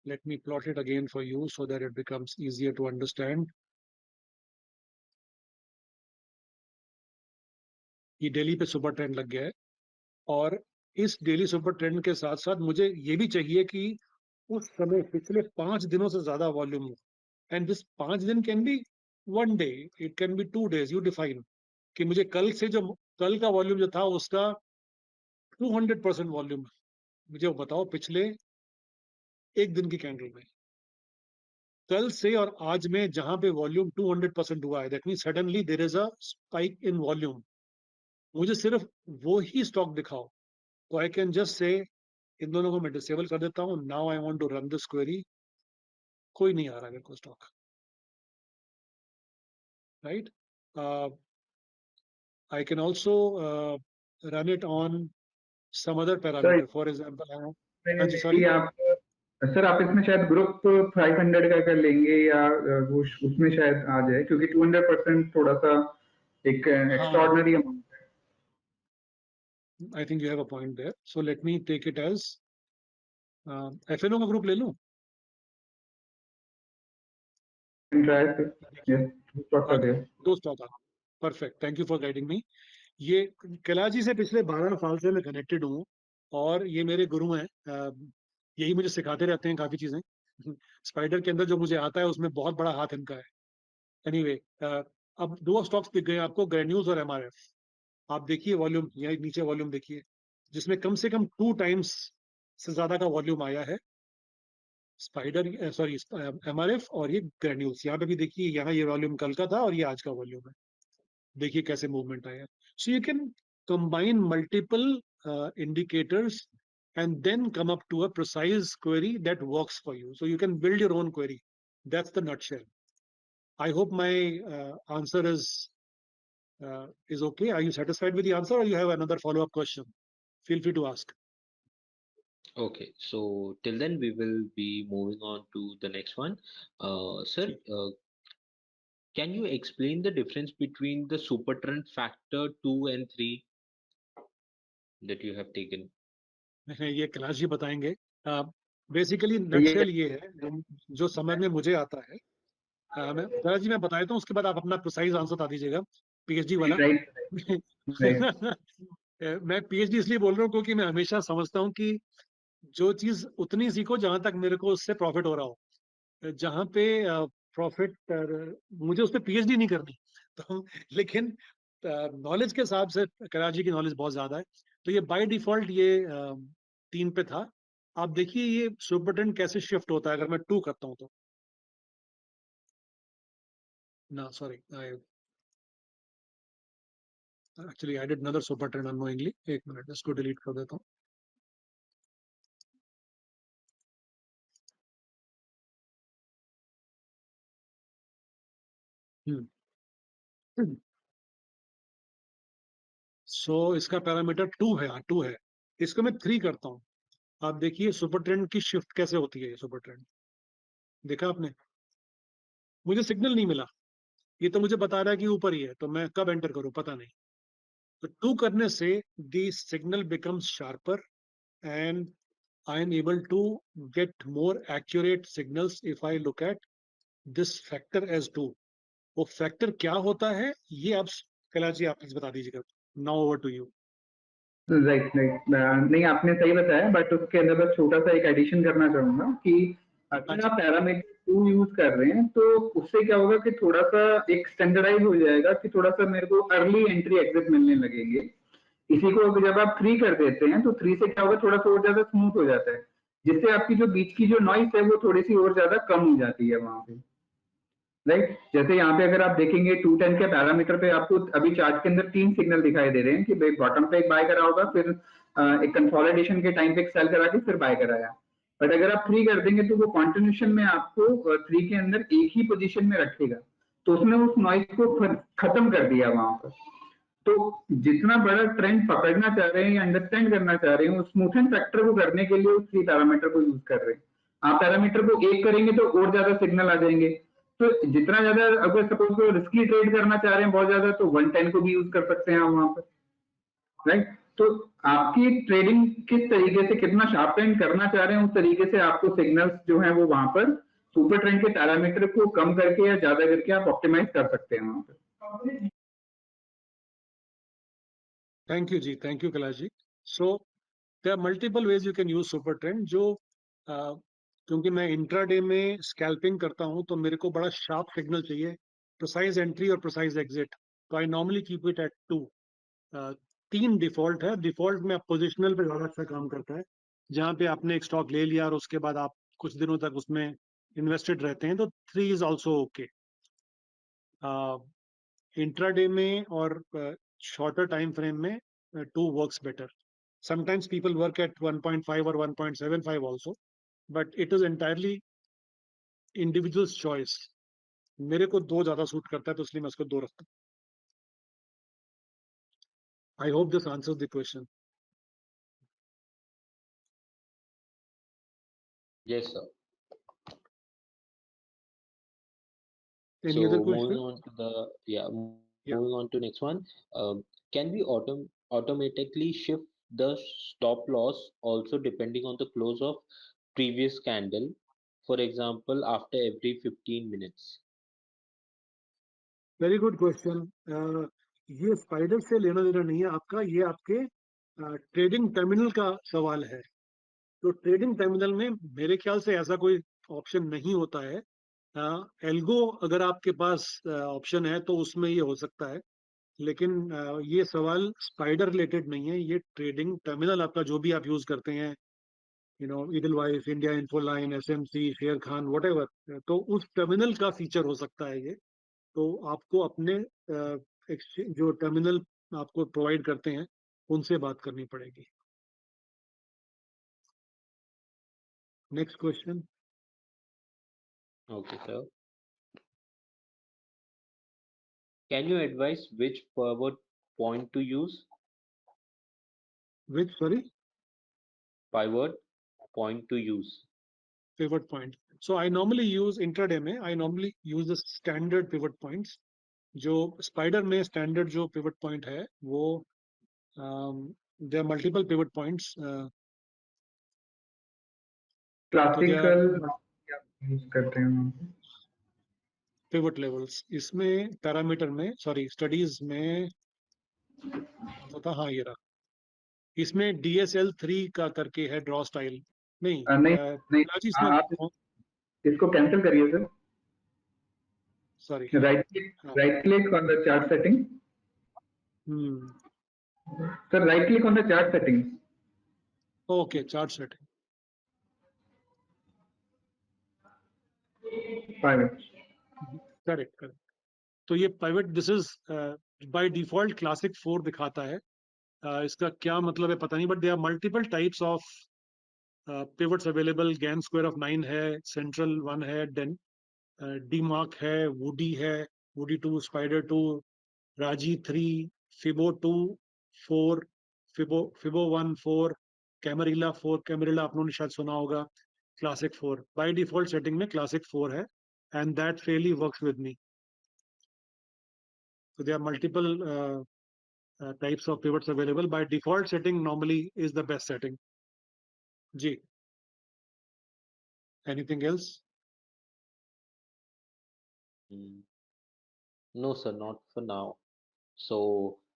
Let me plot it again for you so that it becomes easier to understand. ये daily पे super trend लग गया है, और इस डेली सुपर ट्रेंड के साथ साथ मुझे ये भी चाहिए कि उस समय पिछले 5 दिनों से ज्यादा वॉल्यूम हो। एंड दिस 5 दिन can be 1 day, it can be 2 days, you define. कि मुझे कल से जो, कल का वॉल्यूम जो था उसका 200% वॉल्यूम, मुझे वो बताओ पिछले एक दिन की कैंडल में, कल से और आज में जहां पे वॉल्यूम 200% हुआ है, that mean suddenly there is a spike in volume. मुझे सिर्फ वो ही स्टॉक दिखाओ, तो आई कैन जस्ट से इन दोनों को मैं डिसेबल कर देता हूं। Now I want to run this query, कोई नहीं आ रहा मेरे को stock, right? I can also run it on some other sir parameter, for example. हाँ जी, ये सॉरी। आप सर आप इसमें शायद ग्रुप 500 का कर लेंगे या वो उसमें शायद आ जाए, क्योंकि 200% थोड़ा सा एक हाँ, extraordinary amount I think you have a point there, so let me take it as FNO का ग्रुप ले लूं। है। ट्राई यस, स्टॉक आ कर गया, दे। 2 स्टॉक आ गए। Perfect, thank you for guiding मी। ये कैलाश जी से पिछले 12 साल से मैं कनेक्टेड हूँ, और ये मेरे गुरु हैं। यही मुझे सिखाते रहते हैं काफी चीजें। स्पाइडर के अंदर जो मुझे आता है उसमें बहुत बड़ा हाथ इनका है। एनीवे, अब 2 स्टॉक्स दिख गए आपको, ग्रेन्यूल्स और एमआरएफ। आप देखिए वॉल्यूम, यहाँ नीचे वॉल्यूम देखिए, जिसमें कम से कम 2 टाइम्स से ज्यादा का वॉल्यूम आया है। स्पाइडर, सॉरी, एमआरएफ और ये ग्रेन्यूल्स। यहाँ पे भी देखिए, यहाँ ये वॉल्यूम कल का था और ये आज का वॉल्यूम है। देखिए कैसे मूवमेंट आया। सो you can combine multiple indicators and then come up to a precise query that works for you. So you can build your own query. That's the nutshell. I hope my answer is okay. Are you satisfied with the answer, or you have another follow-up question? Feel free to ask. Okay, so till then we will be moving on to the next one. Sir, can you explain the difference between the super trend factor 2 and 3 that you have taken? ये कैलाश जी बताएंगे। Basically ये nutshell ये है, जो समझ में मुझे आता है। मैं कैलाश जी मैं बता देता हूँ, उसके बाद आप अपना प्रिसाइज आंसर बता दीजिएगा, पीएचडी वाला। राइट राइट मैं पीएचडी इसलिए बोल रहा हूँ क्योंकि मैं हमेशा समझता हूँ कि जो चीज उतनी सीखो जहां तक मेरे को उससे प्रॉफिट हो रहा हो। जहां पे प्रॉफिट, मुझे उस पर पीएचडी नहीं करनी। तो लेकिन नॉलेज के हिसाब से कराची की नॉलेज बहुत ज्यादा है। तो ये बाय डिफॉल्ट ये 3 पे था। आप देखिए ये सुपर ट्रेंड कैसे शिफ्ट होता है अगर मैं 2 करता हूं तो। ना sorry, I actually I did another super trend unknowingly. एक मिनट, इसको डिलीट कर देता हूँ। सो इसका पैरामीटर 2 है, हाँ 2 है। इसको मैं 3 करता हूँ। आप देखिए सुपर ट्रेंड की शिफ्ट कैसे होती है। ये सुपर ट्रेंड देखा आपने, मुझे सिग्नल नहीं मिला। ये तो मुझे बता रहा है कि ऊपर ही है, तो मैं कब एंटर करूं पता नहीं। तो 2 करने से the signal becomes sharper, and I am able to get more accurate signals if I look at this factor as 2। वो फैक्टर क्या होता है ये आप, कैलाश जी आप प्लीज बता दीजिएगा। Now over to you. Right right नहीं, आपने सही बताया, बट उसके अंदर बस छोटा सा एक एडिशन करना चाहूंगा कि अगर आप पैरामीटर 2 यूज कर रहे हैं तो उससे क्या होगा कि थोड़ा सा एक स्टैंडर्डाइज हो जाएगा कि थोड़ा सा मेरे को अर्ली एंट्री एग्जिट मिलने लगेंगे। इसी को जब आप 3 कर देते हैं तो 3 से क्या होगा, थोड़ा सा और ज्यादा स्मूथ हो जाता है, जिससे आपकी जो बीच की जो नॉइस है वो थोड़ी सी और ज्यादा कम हो जाती है वहां पे, राइट। जैसे यहाँ पे अगर आप देखेंगे 210 के पैरामीटर पे आपको अभी चार्ट के अंदर 3 सिग्नल दिखाई दे रहे हैं कि भाई बॉटम पे एक बाय करा होगा, फिर एक कंसोलिडेशन के टाइम पे एक सेल करा के फिर बाय कराया। बट अगर आप 3 कर देंगे तो वो कॉन्टिन्यूशन में आपको 3 के अंदर एक ही पोजीशन में रखेगा, तो उसने उस नॉइस को खत्म कर दिया वहां पर। तो जितना बड़ा ट्रेंड पकड़ना चाह रहे हैं या अंडरस्टैंड करना चाह रहे हैं, उस स्मूथन फैक्टर को करने के लिए उस 3 पैरामीटर को यूज कर रहे हैं। आप पैरामीटर को एक करेंगे तो और ज्यादा सिग्नल आ जाएंगे। तो जितना ज्यादा अगर सपोज को रिस्की ट्रेड करना चाह रहे हैं बहुत ज्यादा, तो 110 को भी यूज कर सकते हैं आप वहां पर, राइट। तो आपकी ट्रेडिंग किस तरीके से कितना शार्प ट्रेंड करना चाह रहे हैं, उस तरीके से आपको सिग्नल्स जो है वो वहां पर सुपर ट्रेंड के पैरामीटर को कम करके या ज्यादा करके आप ऑप्टिमाइज कर सकते हैं वहां पर। Thank you ji, thank you Kailash ji. So there are multiple ways you can use super trend. जो क्योंकि मैं इंट्राडे में स्कैल्पिंग करता हूं तो मेरे को बड़ा शार्प सिग्नल चाहिए, प्रिसाइज एंट्री और प्रिसाइज एग्जिट, तो I normally keep it at 2। 3 default है। डिफॉल्ट में आप पोजिशनल पे ज्यादा अच्छा काम करता है, जहां पे आपने एक स्टॉक ले लिया और उसके बाद आप कुछ दिनों तक उसमें इन्वेस्टेड रहते हैं, तो 3 इज ऑल्सो ओके। इंट्राडे में और शॉर्टर टाइम फ्रेम में 2 works better. Sometimes people work at 1.5 or 1.75 also, but it is entirely individual's choice. मेरे को 2 ज्यादा सूट करता है, तो इसलिए मैं उसको 2 रखता हूँ। I hope this answers the question. Yes, sir. Any other So question? moving on to the Yeah. moving on to next one. Can we automatically shift the stop loss also depending on the close of previous candle? For example, after every 15 minutes. Very good question. ये spider से लेना देना नहीं है आपका, ये आपके trading terminal का सवाल है। तो ट्रेडिंग टर्मिनल में मेरे ख्याल से ऐसा कोई ऑप्शन नहीं होता है। एल्गो अगर आपके पास ऑप्शन है तो उसमें ये हो सकता है, लेकिन ये सवाल स्पाइडर रिलेटेड नहीं है। ये ट्रेडिंग टर्मिनल आपका जो भी आप यूज करते हैं, Edelweiss, India Infoline, SMC, Sharekhan, whatever, तो उस टर्मिनल का फीचर हो सकता है ये। तो आपको अपने जो टर्मिनल आपको प्रोवाइड करते हैं उनसे बात करनी पड़ेगी। Next question. Okay, sir. Can you advise which pivot point to use? Which, sorry? Pivot point to use. Pivot point. So I normally use intraday में I normally use the standard pivot points. जो Spider में standard जो pivot point है वो there are multiple pivot points. Classical use करते हैं। Pivot levels इसमें parameter में, सॉरी स्टडीज में होता, हाँ ये रहा। इसमें DSL 3 का करके है ड्रॉ स्टाइल। नहीं, नहीं नहीं, कैलाश जी इसमें आप इसको कैंसिल करिए sir. Sorry. Right click on the chart setting. Sir right click on the chart setting. Okay, chart setting. Correct correct. तो ये pivot, this is by default classic 4 दिखाता है। इसका क्या मतलब है पता नहीं, but there are multiple types of pivots available. Gann square of 9 है, सेंट्रल 1 है, देन डीमार्क है, वुडी है, वुडी 2, स्पाइडर 2, राजी 3, फिबो 2, 4, फिबो 1, 4, कैमरिला 4। कैमरिला आप लोगों ने शायद सुना होगा। क्लासिक 4 बाय डिफॉल्ट सेटिंग में क्लासिक 4 है, and that really works with me. So there are multiple types of pivots available. By default setting normally is the best setting. Ji, anything else? No, sir, not for now. So,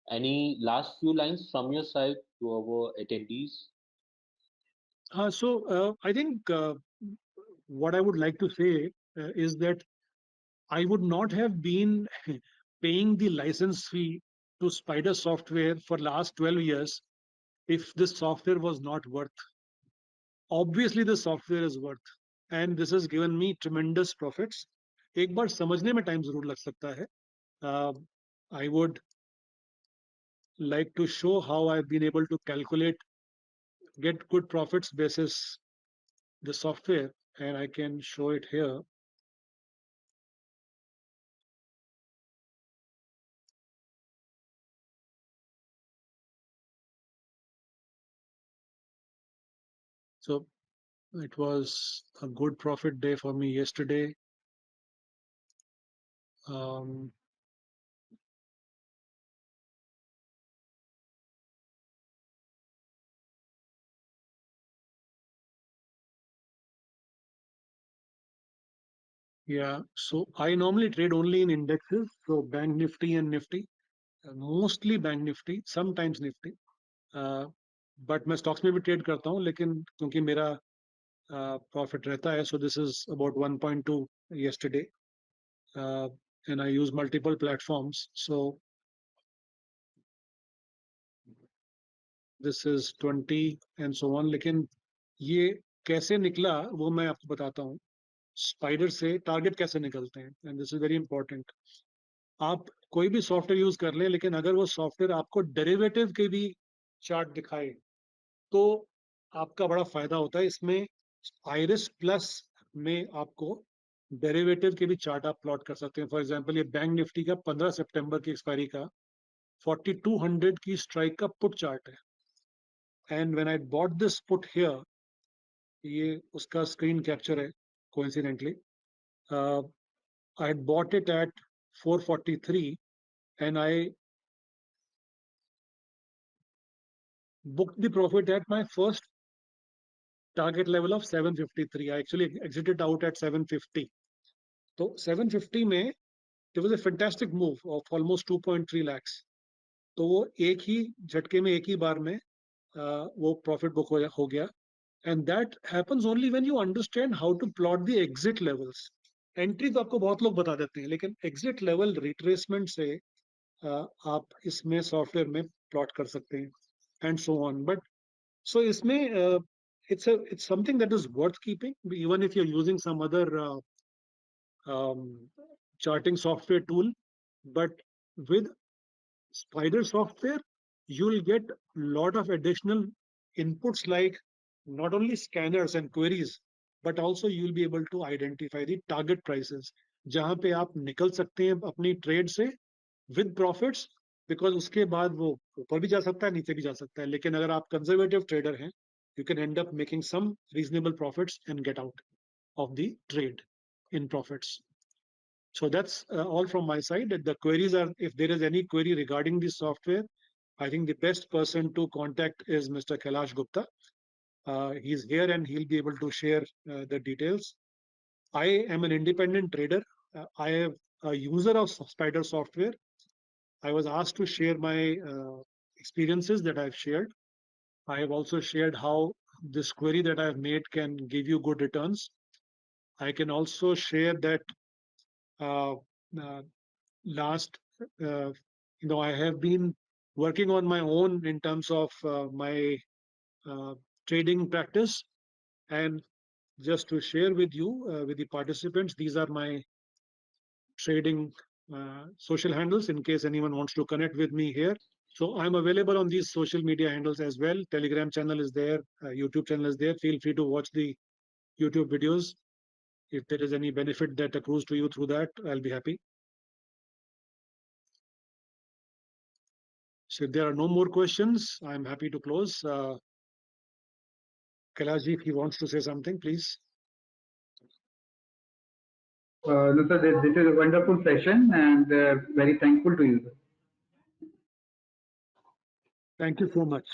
any last few lines from your side to our attendees? So I think what I would like to say is that I would not have been paying the license fee to Spider Software for last 12 years if this software was not worth. Obviously, the software is worth, and this has given me tremendous profits. एक बार समझने में time जरूर लग सकता है. I would like to show how I've been able to get good profits basis the software, and I can show it here. So it was a good profit day for me yesterday. Yeah, so I normally trade only in indexes, so Bank Nifty and Nifty, mostly Bank Nifty, sometimes Nifty. But मैं stocks में भी trade करता हूँ, लेकिन क्योंकि मेरा profit रहता है, so this is about 1.2 yesterday, and I use multiple platforms, so this is 20 and so on. लेकिन ये कैसे निकला वो मैं आपको बताता हूँ. स्पाइडर से टारगेट कैसे निकलते हैं, and this is very important. आप कोई भी सॉफ्टवेयर यूज कर लें, लेकिन अगर वो सॉफ्टवेयर आपको डेरिवेटिव के भी चार्ट दिखाए तो आपका बड़ा फायदा होता है. इसमें आइरिस प्लस में आपको डेरिवेटिव के भी चार्ट आप प्लॉट कर सकते हैं. फॉर एग्जांपल, ये बैंक निफ्टी का 15 सितंबर की एक्सपायरी का 4200 की स्ट्राइक का पुट चार्ट है. And when I bought this put here, ये उसका स्क्रीन कैप्चर है coincidentally. I had bought it at 443 and I booked the profit at my first target level of 753. I actually exited out at 750. So 750 में it was a fantastic move of almost 2.3 lakhs. तो वो एक ही झटके में, एक ही बार में वो profit book हो गया. And that happens only when you understand how to plot the exit levels. Entry तो आपको बहुत लोग बता देते हैं, लेकिन एग्जिट लेवल रिट्रेसमेंट से आप इसमें सॉफ्टवेयर में प्लॉट कर सकते हैं, and so on. But so इसमें it's something that is worth keeping, even if you're using some other charting software tool. But with Spider software, you'll get a lot of additional inputs, like not only scanners and queries, but also you'll be able to identify the target prices, जहां पे आप निकल सकते हैं अपनी trade से with profits, because उसके बाद वो ऊपर भी जा सकता है, नीचे भी जा सकता है. लेकिन अगर आप conservative trader हैं, you can end up making some reasonable profits and get out of the trade in profits. So that's all from my side. The queries are, if there is any query regarding this software, I think the best person to contact is Mr. Kailash Gupta. He's here and he'll be able to share the details. I am an independent trader. I am a user of Spider software. I was asked to share my experiences that I've shared. I have also shared how this query that I've made can give you good returns. I can also share that last, I have been working on my own in terms of my trading practice. And just to share with you, with the participants, these are my trading social handles in case anyone wants to connect with me here. So I'm available on these social media handles as well. Telegram channel is there, YouTube channel is there. Feel free to watch the YouTube videos. If there is any benefit that accrues to you through that, I'll be happy. So if there are no more questions, I'm happy to close. Kailash, if he wants to say something, please. No, sir, this is a wonderful session and very thankful to you. Thank you so much.